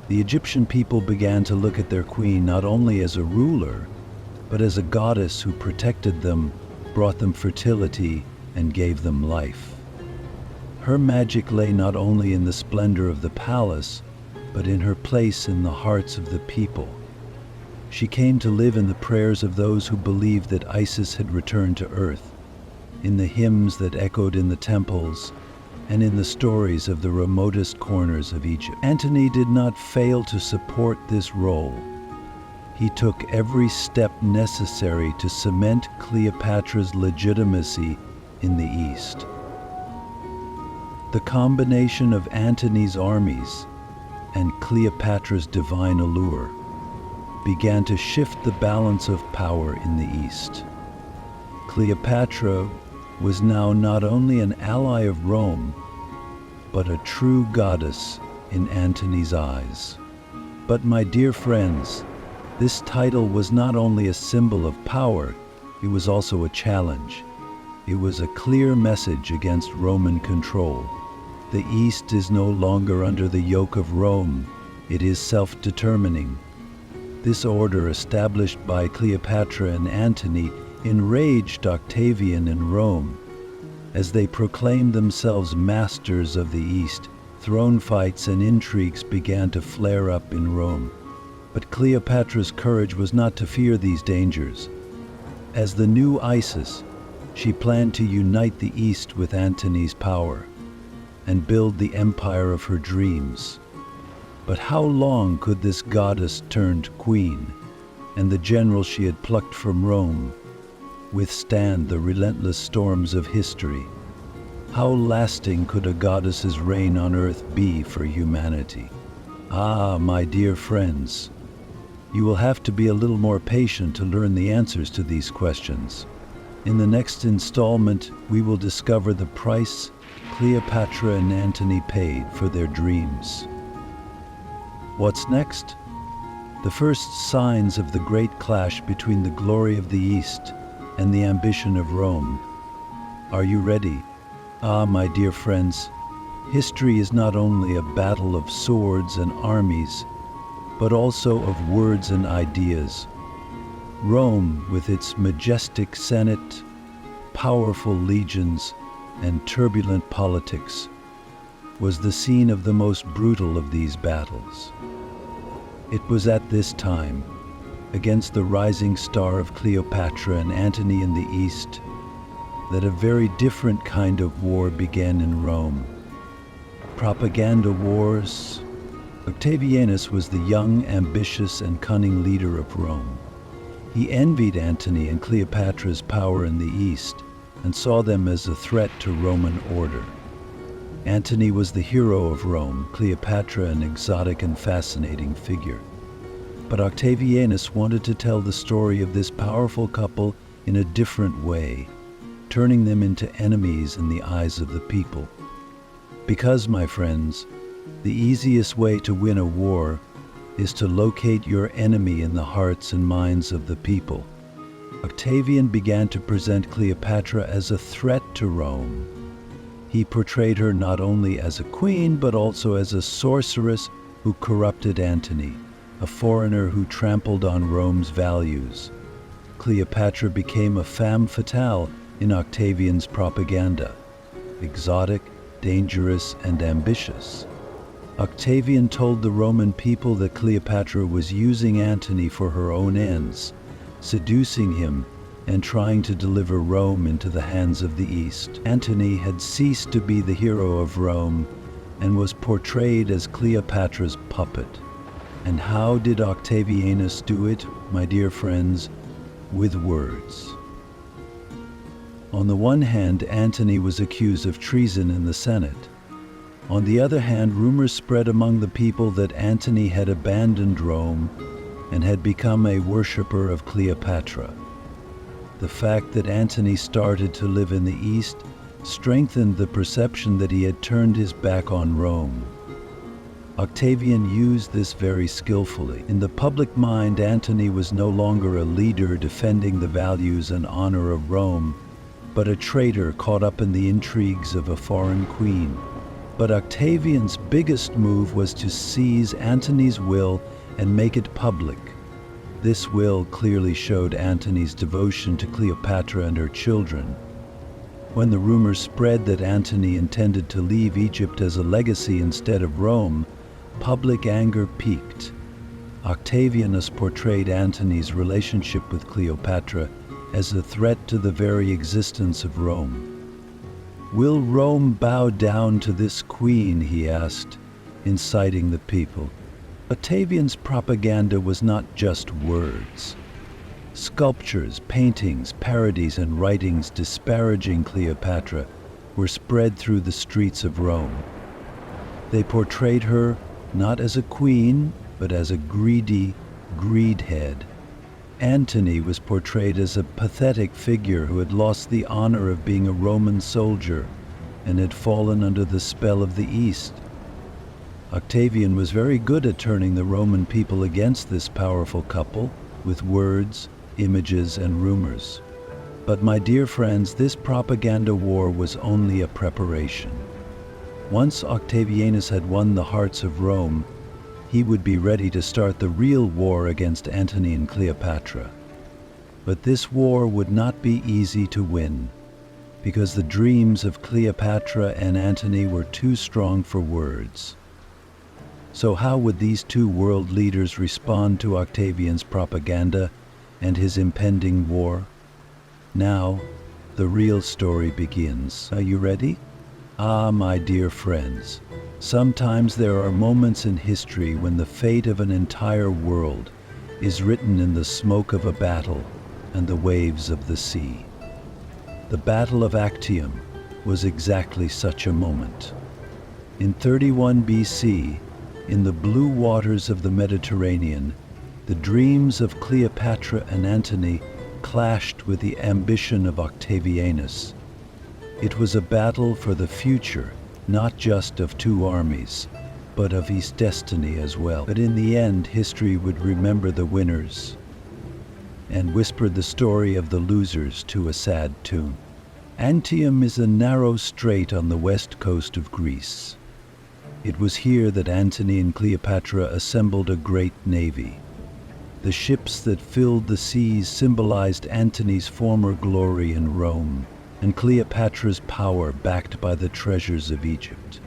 The Egyptian people began to look at their queen not only as a ruler, but as a goddess who protected them, brought them fertility, and gave them life. Her magic lay not only in the splendor of the palace, but in her place in the hearts of the people. She came to live in the prayers of those who believed that Isis had returned to earth, in the hymns that echoed in the temples, and in the stories of the remotest corners of Egypt. Antony did not fail to support this role. He took every step necessary to cement Cleopatra's legitimacy in the East. The combination of Antony's armies and Cleopatra's divine allure began to shift the balance of power in the East. Cleopatra was now not only an ally of Rome, but a true goddess in Antony's eyes. But my dear friends, this title was not only a symbol of power, it was also a challenge. It was a clear message against Roman control. The East is no longer under the yoke of Rome. It is self-determining. This order, established by Cleopatra and Antony, enraged Octavian in Rome. As they proclaimed themselves masters of the East, throne fights and intrigues began to flare up in Rome. But Cleopatra's courage was not to fear these dangers. As the new Isis, she planned to unite the East with Antony's power and build the empire of her dreams. But how long could this goddess turned queen and the general she had plucked from Rome withstand the relentless storms of history? How lasting could a goddess's reign on earth be for humanity? My dear friends, you will have to be a little more patient to learn the answers to these questions. In the next installment, we will discover the price Cleopatra and Antony paid for their dreams. What's next? The first signs of the great clash between the glory of the East and the ambition of Rome. Are you ready? My dear friends, history is not only a battle of swords and armies, but also of words and ideas. Rome, with its majestic Senate, powerful legions, and turbulent politics, was the scene of the most brutal of these battles. It was at this time, against the rising star of Cleopatra and Antony in the east, that a very different kind of war began in Rome. Propaganda wars. Octavianus was the young, ambitious, and cunning leader of Rome. He envied Antony and Cleopatra's power in the east and saw them as a threat to Roman order. Antony was the hero of Rome, Cleopatra an exotic and fascinating figure. But Octavianus wanted to tell the story of this powerful couple in a different way, turning them into enemies in the eyes of the people. Because, my friends, the easiest way to win a war is to locate your enemy in the hearts and minds of the people. Octavian began to present Cleopatra as a threat to Rome. He portrayed her not only as a queen, but also as a sorceress who corrupted Antony, a foreigner who trampled on Rome's values. Cleopatra became a femme fatale in Octavian's propaganda, exotic, dangerous, and ambitious. Octavian told the Roman people that Cleopatra was using Antony for her own ends, seducing him and trying to deliver Rome into the hands of the East. Antony had ceased to be the hero of Rome and was portrayed as Cleopatra's puppet. And how did Octavianus do it, my dear friends? With words. On the one hand, Antony was accused of treason in the Senate. On the other hand, rumors spread among the people that Antony had abandoned Rome and had become a worshipper of Cleopatra. The fact that Antony started to live in the East strengthened the perception that he had turned his back on Rome. Octavian used this very skillfully. In the public mind, Antony was no longer a leader defending the values and honor of Rome, but a traitor caught up in the intrigues of a foreign queen. But Octavian's biggest move was to seize Antony's will and make it public. This will clearly showed Antony's devotion to Cleopatra and her children. When the rumors spread that Antony intended to leave Egypt as a legacy instead of Rome, public anger peaked. Octavianus portrayed Antony's relationship with Cleopatra as a threat to the very existence of Rome. "Will Rome bow down to this queen?" he asked, inciting the people. Octavian's propaganda was not just words. Sculptures, paintings, parodies, and writings disparaging Cleopatra were spread through the streets of Rome. They portrayed her not as a queen, but as a greedy greedhead. Antony was portrayed as a pathetic figure who had lost the honor of being a Roman soldier and had fallen under the spell of the East. Octavian was very good at turning the Roman people against this powerful couple with words, images, and rumors. But my dear friends, this propaganda war was only a preparation. Once Octavianus had won the hearts of Rome, he would be ready to start the real war against Antony and Cleopatra. But this war would not be easy to win, because the dreams of Cleopatra and Antony were too strong for words. So how would these two world leaders respond to Octavian's propaganda and his impending war? Now, the real story begins. Are you ready? Ah, my dear friends, sometimes there are moments in history when the fate of an entire world is written in the smoke of a battle and the waves of the sea. The Battle of Actium was exactly such a moment. In 31 BC, in the blue waters of the Mediterranean, the dreams of Cleopatra and Antony clashed with the ambition of Octavianus. It was a battle for the future, not just of two armies, but of his destiny as well. But in the end, history would remember the winners and whisper the story of the losers to a sad tune. Actium is a narrow strait on the west coast of Greece. It was here that Antony and Cleopatra assembled a great navy. The ships that filled the seas symbolized Antony's former glory in Rome and Cleopatra's power backed by the treasures of Egypt.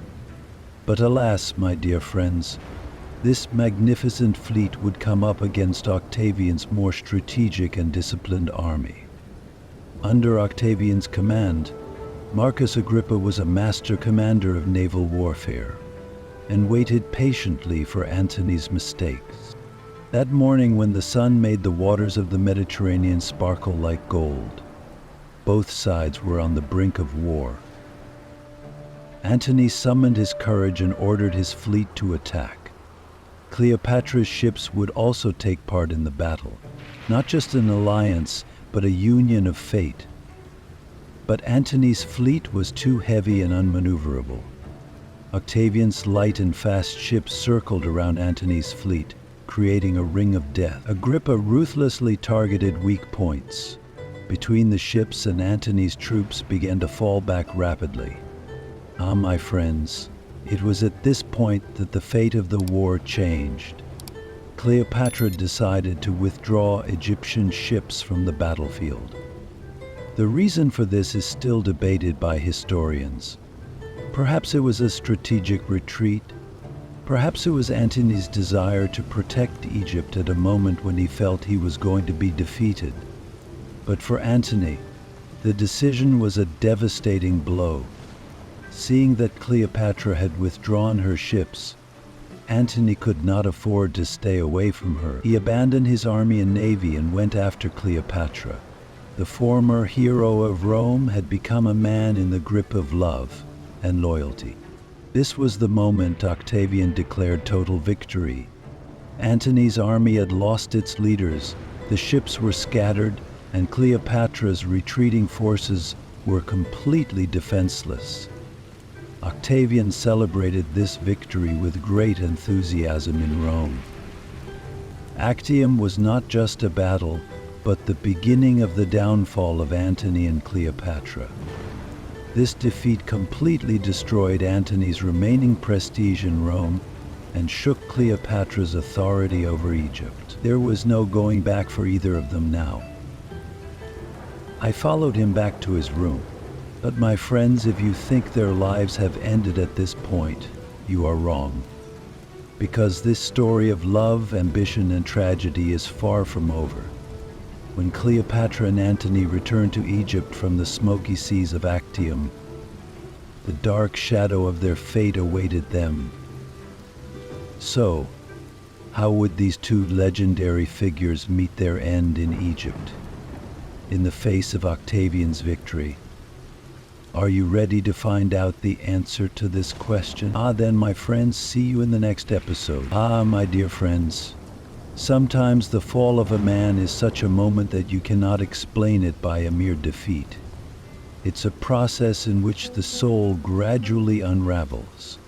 But alas, my dear friends, this magnificent fleet would come up against Octavian's more strategic and disciplined army. Under Octavian's command, Marcus Agrippa was a master commander of naval warfare and waited patiently for Antony's mistakes. That morning, when the sun made the waters of the Mediterranean sparkle like gold, both sides were on the brink of war. Antony summoned his courage and ordered his fleet to attack. Cleopatra's ships would also take part in the battle, not just an alliance, but a union of fate. But Antony's fleet was too heavy and unmaneuverable. Octavian's light and fast ships circled around Antony's fleet, creating a ring of death. Agrippa ruthlessly targeted weak points. Between the ships and Antony's troops began to fall back rapidly. Ah, my friends, it was at this point that the fate of the war changed. Cleopatra decided to withdraw Egyptian ships from the battlefield. The reason for this is still debated by historians. Perhaps it was a strategic retreat. Perhaps it was Antony's desire to protect Egypt at a moment when he felt he was going to be defeated. But for Antony, the decision was a devastating blow. Seeing that Cleopatra had withdrawn her ships, Antony could not afford to stay away from her. He abandoned his army and navy and went after Cleopatra. The former hero of Rome had become a man in the grip of love and loyalty. This was the moment Octavian declared total victory. Antony's army had lost its leaders, the ships were scattered, and Cleopatra's retreating forces were completely defenseless. Octavian celebrated this victory with great enthusiasm in Rome. Actium was not just a battle, but the beginning of the downfall of Antony and Cleopatra. This defeat completely destroyed Antony's remaining prestige in Rome and shook Cleopatra's authority over Egypt. There was no going back for either of them now. I followed him back to his room. But my friends, if you think their lives have ended at this point, you are wrong. Because this story of love, ambition, and tragedy is far from over. When Cleopatra and Antony returned to Egypt from the smoky seas of Actium, the dark shadow of their fate awaited them. So, how would these two legendary figures meet their end in Egypt, in the face of Octavian's victory? Are you ready to find out the answer to this question? Then, my friends, see you in the next episode. My dear friends, sometimes the fall of a man is such a moment that you cannot explain it by a mere defeat. It's a process in which the soul gradually unravels.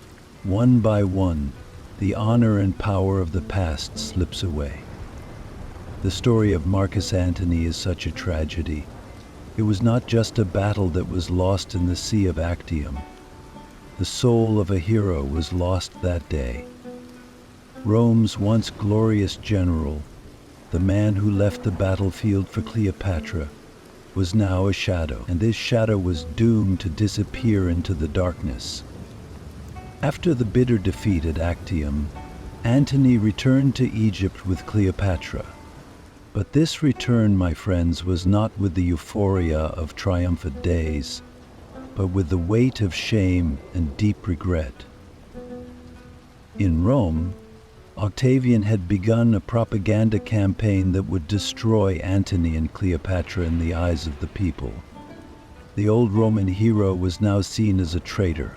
One by one, the honor and power of the past slips away. The story of Marcus Antony is such a tragedy. It was not just a battle that was lost in the Sea of Actium. The soul of a hero was lost that day. Rome's once glorious general, the man who left the battlefield for Cleopatra, was now a shadow, and this shadow was doomed to disappear into the darkness. After the bitter defeat at Actium, Antony returned to Egypt with Cleopatra. But this return, my friends, was not with the euphoria of triumphant days, but with the weight of shame and deep regret. In Rome, Octavian had begun a propaganda campaign that would destroy Antony and Cleopatra in the eyes of the people. The old Roman hero was now seen as a traitor,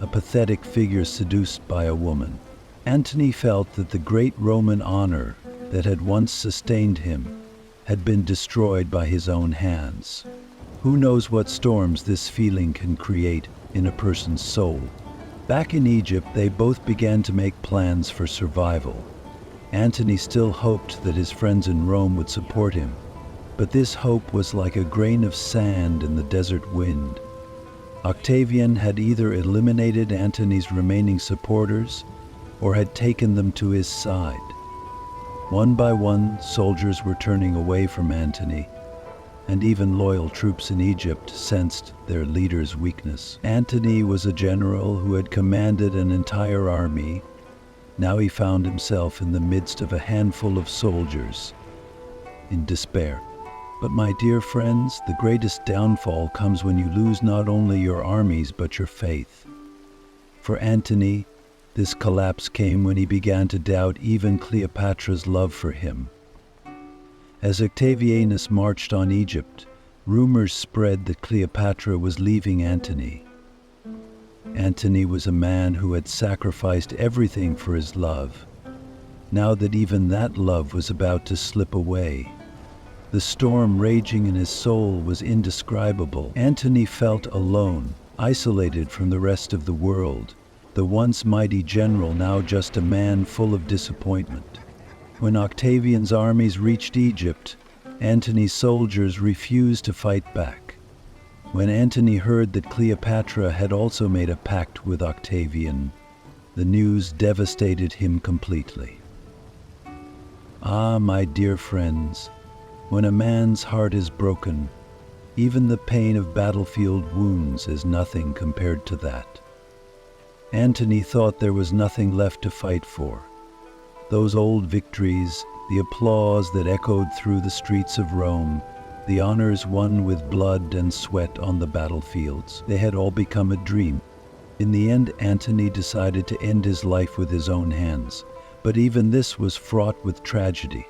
a pathetic figure seduced by a woman. Antony felt that the great Roman honor that had once sustained him had been destroyed by his own hands. Who knows what storms this feeling can create in a person's soul? Back in Egypt, they both began to make plans for survival. Antony still hoped that his friends in Rome would support him, but this hope was like a grain of sand in the desert wind. Octavian had either eliminated Antony's remaining supporters or had taken them to his side. One by one, soldiers were turning away from Antony, and even loyal troops in Egypt sensed their leader's weakness. Antony was a general who had commanded an entire army. Now he found himself in the midst of a handful of soldiers, in despair. But my dear friends, the greatest downfall comes when you lose not only your armies but your faith. For Antony, this collapse came when he began to doubt even Cleopatra's love for him. As Octavianus marched on Egypt, rumors spread that Cleopatra was leaving Antony. Antony was a man who had sacrificed everything for his love. Now that even that love was about to slip away, the storm raging in his soul was indescribable. Antony felt alone, isolated from the rest of the world, the once mighty general now just a man full of disappointment. When Octavian's armies reached Egypt, Antony's soldiers refused to fight back. When Antony heard that Cleopatra had also made a pact with Octavian, the news devastated him completely. Ah, my dear friends, when a man's heart is broken, even the pain of battlefield wounds is nothing compared to that. Antony thought there was nothing left to fight for. Those old victories, the applause that echoed through the streets of Rome, the honors won with blood and sweat on the battlefields, they had all become a dream. In the end, Antony decided to end his life with his own hands, but even this was fraught with tragedy.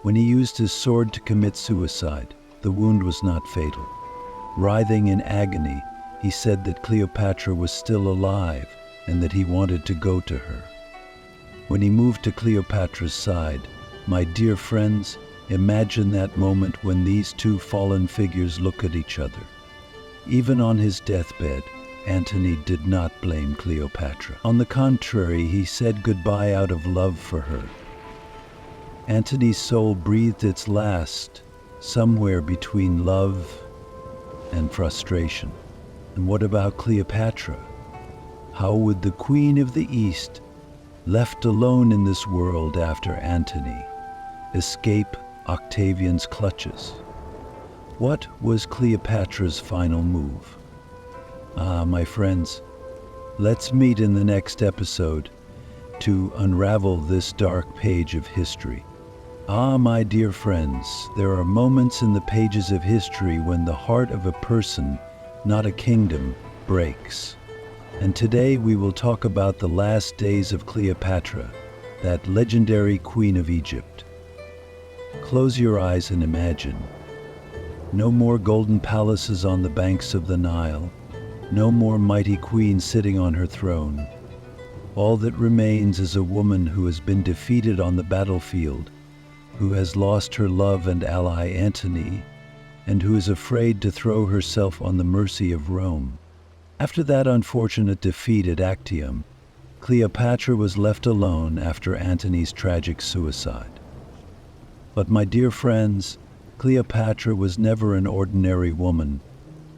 When he used his sword to commit suicide, the wound was not fatal. Writhing in agony, he said that Cleopatra was still alive and that he wanted to go to her. When he moved to Cleopatra's side, my dear friends, imagine that moment when these two fallen figures look at each other. Even on his deathbed, Antony did not blame Cleopatra. On the contrary, he said goodbye out of love for her. Antony's soul breathed its last somewhere between love and frustration. And what about Cleopatra? How would the Queen of the East, left alone in this world after Antony, escape Octavian's clutches? What was Cleopatra's final move? Ah, my friends, let's meet in the next episode to unravel this dark page of history. Ah, my dear friends, there are moments in the pages of history when the heart of a person, not a kingdom, breaks. And today we will talk about the last days of Cleopatra, that legendary queen of Egypt. Close your eyes and imagine. No more golden palaces on the banks of the Nile, no more mighty queen sitting on her throne. All that remains is a woman who has been defeated on the battlefield, who has lost her love and ally Antony, and who is afraid to throw herself on the mercy of Rome. After that unfortunate defeat at Actium, Cleopatra was left alone after Antony's tragic suicide. But my dear friends, Cleopatra was never an ordinary woman.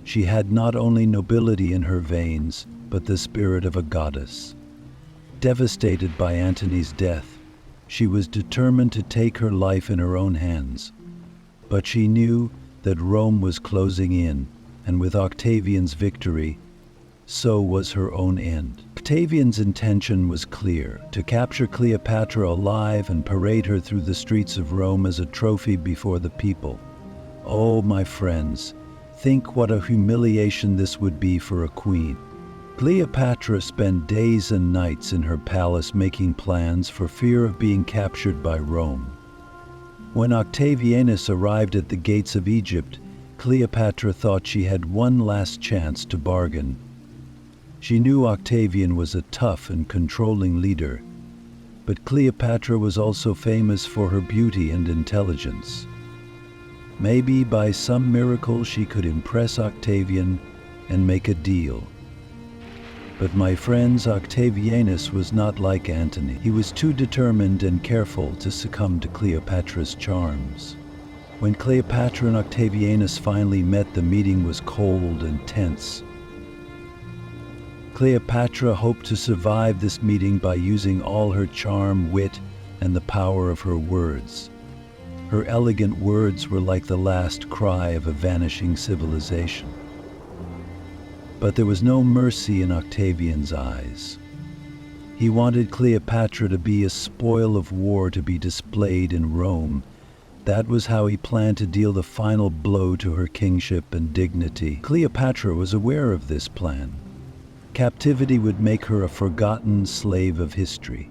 She had not only nobility in her veins, but the spirit of a goddess. Devastated by Antony's death, she was determined to take her life in her own hands. But she knew that Rome was closing in, and with Octavian's victory, so was her own end. Octavian's intention was clear: to capture Cleopatra alive and parade her through the streets of Rome as a trophy before the people. Oh, my friends, think what a humiliation this would be for a queen. Cleopatra spent days and nights in her palace making plans for fear of being captured by Rome. When Octavianus arrived at the gates of Egypt, Cleopatra thought she had one last chance to bargain. She knew Octavian was a tough and controlling leader, but Cleopatra was also famous for her beauty and intelligence. Maybe by some miracle she could impress Octavian and make a deal. But my friends, Octavianus was not like Antony. He was too determined and careful to succumb to Cleopatra's charms. When Cleopatra and Octavianus finally met, the meeting was cold and tense. Cleopatra hoped to survive this meeting by using all her charm, wit, and the power of her words. Her elegant words were like the last cry of a vanishing civilization. But there was no mercy in Octavian's eyes. He wanted Cleopatra to be a spoil of war to be displayed in Rome. That was how he planned to deal the final blow to her kingship and dignity. Cleopatra was aware of this plan. Captivity would make her a forgotten slave of history,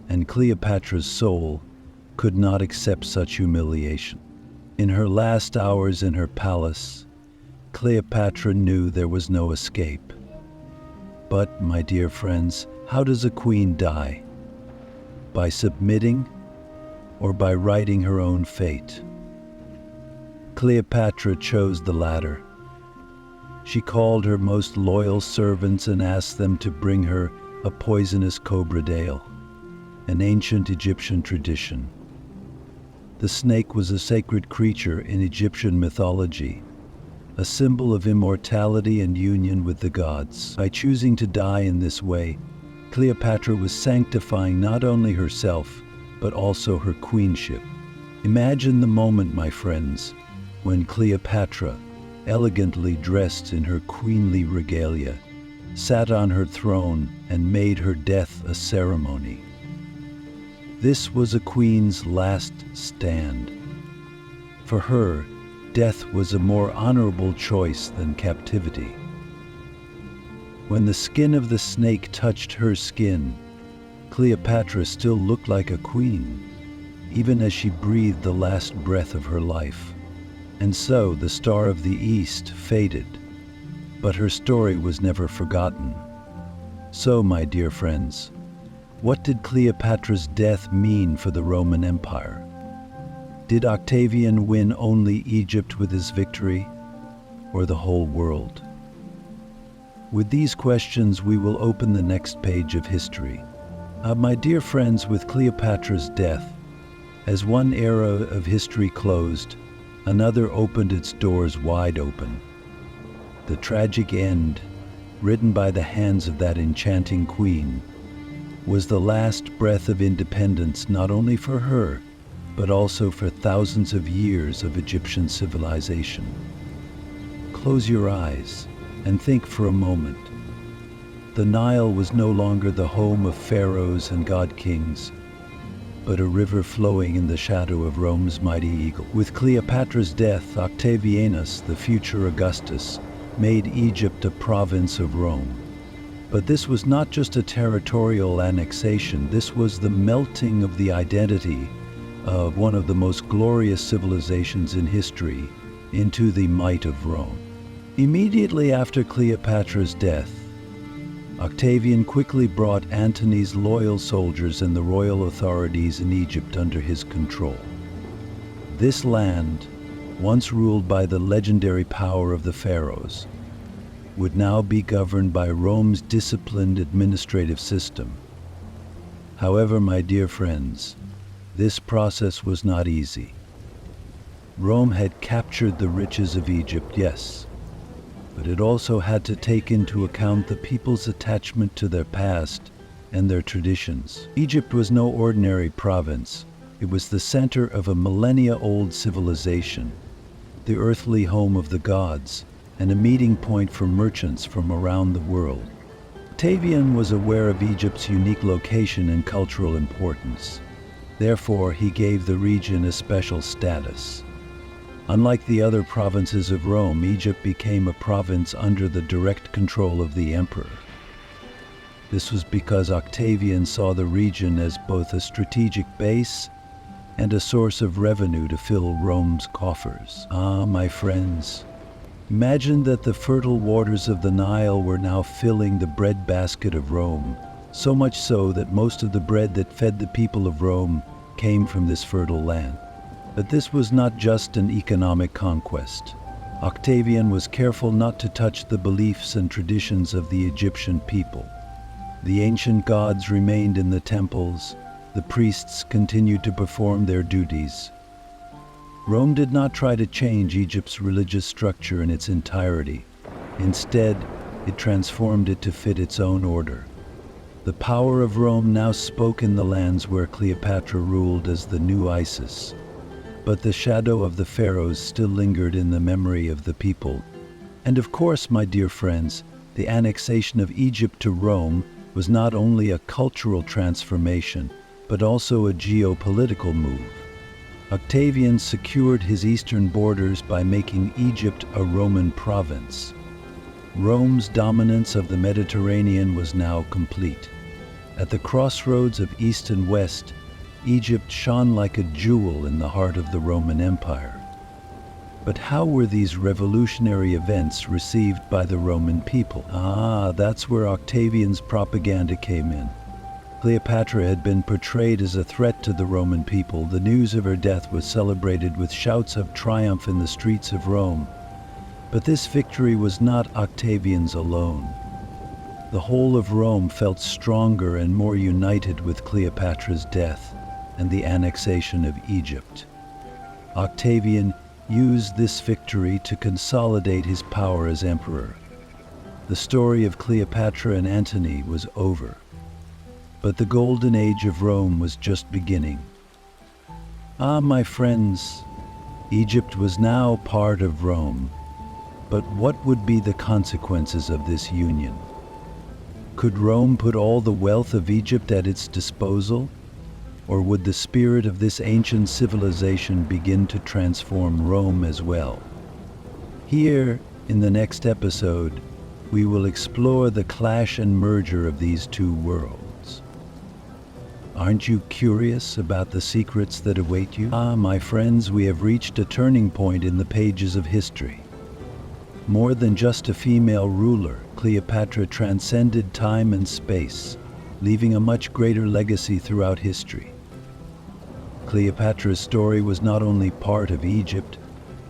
and Cleopatra's soul could not accept such humiliation. In her last hours in her palace, Cleopatra knew there was no escape. But, my dear friends, how does a queen die? By submitting or by writing her own fate? Cleopatra chose the latter. She called her most loyal servants and asked them to bring her a poisonous cobra ale, an ancient Egyptian tradition. The snake was a sacred creature in Egyptian mythology, a symbol of immortality and union with the gods. By choosing to die in this way, Cleopatra was sanctifying not only herself, but also her queenship. Imagine the moment, my friends, when Cleopatra, elegantly dressed in her queenly regalia, sat on her throne and made her death a ceremony. This was a queen's last stand. For her, death was a more honorable choice than captivity. When the skin of the snake touched her skin, Cleopatra still looked like a queen, even as she breathed the last breath of her life. And so the Star of the East faded, but her story was never forgotten. So, my dear friends, what did Cleopatra's death mean for the Roman Empire? Did Octavian win only Egypt with his victory, or the whole world? With these questions, we will open the next page of history. My dear friends, with Cleopatra's death, as one era of history closed, another opened its doors wide open. The tragic end, written by the hands of that enchanting queen, was the last breath of independence not only for her, but also for thousands of years of Egyptian civilization. Close your eyes and think for a moment. The Nile was no longer the home of pharaohs and god-kings, but a river flowing in the shadow of Rome's mighty eagle. With Cleopatra's death, Octavianus, the future Augustus, made Egypt a province of Rome. But this was not just a territorial annexation, this was the melting of the identity of one of the most glorious civilizations in history into the might of Rome. Immediately after Cleopatra's death, Octavian quickly brought Antony's loyal soldiers and the royal authorities in Egypt under his control. This land, once ruled by the legendary power of the pharaohs, would now be governed by Rome's disciplined administrative system. However, my dear friends, this process was not easy. Rome had captured the riches of Egypt, yes, but it also had to take into account the people's attachment to their past and their traditions. Egypt was no ordinary province. It was the center of a millennia-old civilization, the earthly home of the gods, and a meeting point for merchants from around the world. Octavian was aware of Egypt's unique location and cultural importance. Therefore, he gave the region a special status. Unlike the other provinces of Rome, Egypt became a province under the direct control of the emperor. This was because Octavian saw the region as both a strategic base and a source of revenue to fill Rome's coffers. Ah, my friends, imagine that the fertile waters of the Nile were now filling the breadbasket of Rome, so much so that most of the bread that fed the people of Rome came from this fertile land. But this was not just an economic conquest. Octavian was careful not to touch the beliefs and traditions of the Egyptian people. The ancient gods remained in the temples. The priests continued to perform their duties. Rome did not try to change Egypt's religious structure in its entirety. Instead, it transformed it to fit its own order. The power of Rome now spoke in the lands where Cleopatra ruled as the new Isis. But the shadow of the pharaohs still lingered in the memory of the people. And of course, my dear friends, the annexation of Egypt to Rome was not only a cultural transformation, but also a geopolitical move. Octavian secured his eastern borders by making Egypt a Roman province. Rome's dominance of the Mediterranean was now complete. At the crossroads of East and West, Egypt shone like a jewel in the heart of the Roman Empire. But how were these revolutionary events received by the Roman people? That's where Octavian's propaganda came in. Cleopatra had been portrayed as a threat to the Roman people. The news of her death was celebrated with shouts of triumph in the streets of Rome. But this victory was not Octavian's alone. The whole of Rome felt stronger and more united with Cleopatra's death and the annexation of Egypt. Octavian used this victory to consolidate his power as emperor. The story of Cleopatra and Antony was over. But the golden age of Rome was just beginning. My friends, Egypt was now part of Rome. But what would be the consequences of this union? Could Rome put all the wealth of Egypt at its disposal? Or would the spirit of this ancient civilization begin to transform Rome as well? Here, in the next episode, we will explore the clash and merger of these two worlds. Aren't you curious about the secrets that await you? My friends, we have reached a turning point in the pages of history. More than just a female ruler, Cleopatra transcended time and space, leaving a much greater legacy throughout history. Cleopatra's story was not only part of Egypt,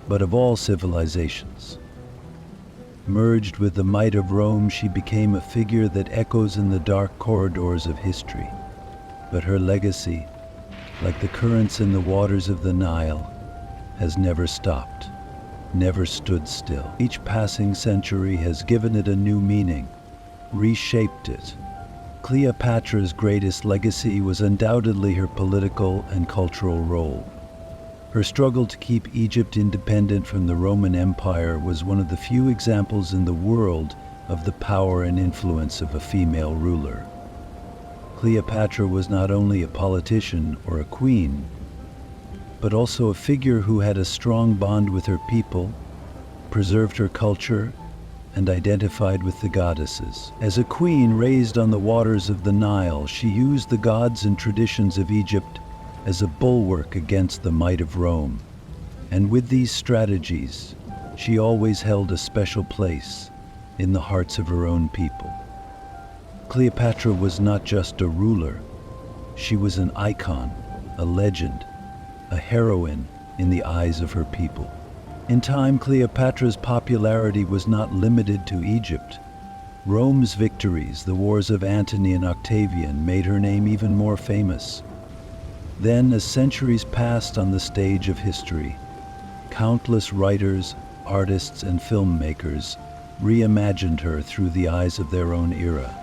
but of all civilizations. Merged with the might of Rome, she became a figure that echoes in the dark corridors of history. But her legacy, like the currents in the waters of the Nile, has never stopped, never stood still. Each passing century has given it a new meaning, reshaped it. Cleopatra's greatest legacy was undoubtedly her political and cultural role. Her struggle to keep Egypt independent from the Roman Empire was one of the few examples in the world of the power and influence of a female ruler. Cleopatra was not only a politician or a queen, but also a figure who had a strong bond with her people, preserved her culture, and identified with the goddesses. As a queen raised on the waters of the Nile, she used the gods and traditions of Egypt as a bulwark against the might of Rome. And with these strategies, she always held a special place in the hearts of her own people. Cleopatra was not just a ruler, she was an icon, a legend, a heroine in the eyes of her people. In time, Cleopatra's popularity was not limited to Egypt. Rome's victories, the wars of Antony and Octavian, made her name even more famous. Then, as centuries passed on the stage of history, countless writers, artists, and filmmakers reimagined her through the eyes of their own era.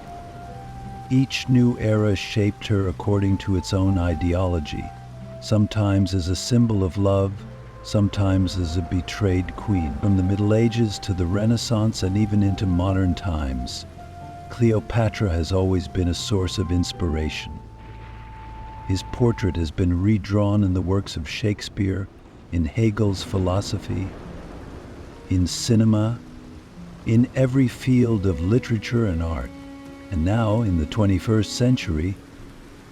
Each new era shaped her according to its own ideology, sometimes as a symbol of love, sometimes as a betrayed queen. From the Middle Ages to the Renaissance and even into modern times, Cleopatra has always been a source of inspiration. His portrait has been redrawn in the works of Shakespeare, in Hegel's philosophy, in cinema, in every field of literature and art. And now, in the 21st century,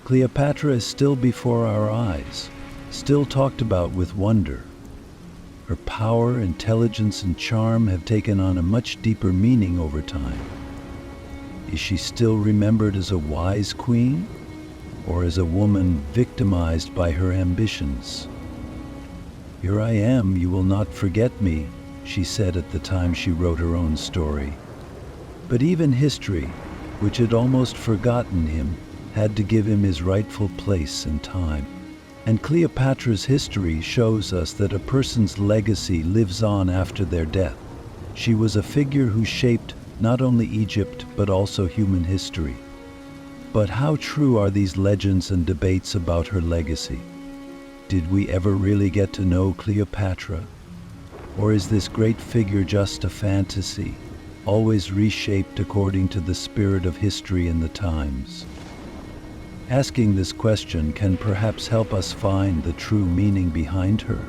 Cleopatra is still before our eyes, still talked about with wonder. Her power, intelligence, and charm have taken on a much deeper meaning over time. Is she still remembered as a wise queen, or as a woman victimized by her ambitions? "Here I am, you will not forget me," she said at the time she wrote her own story. But even history, which had almost forgotten him, had to give him his rightful place and time. And Cleopatra's history shows us that a person's legacy lives on after their death. She was a figure who shaped not only Egypt but also human history. But how true are these legends and debates about her legacy? Did we ever really get to know Cleopatra? Or is this great figure just a fantasy, always reshaped according to the spirit of history and the times? Asking this question can perhaps help us find the true meaning behind her.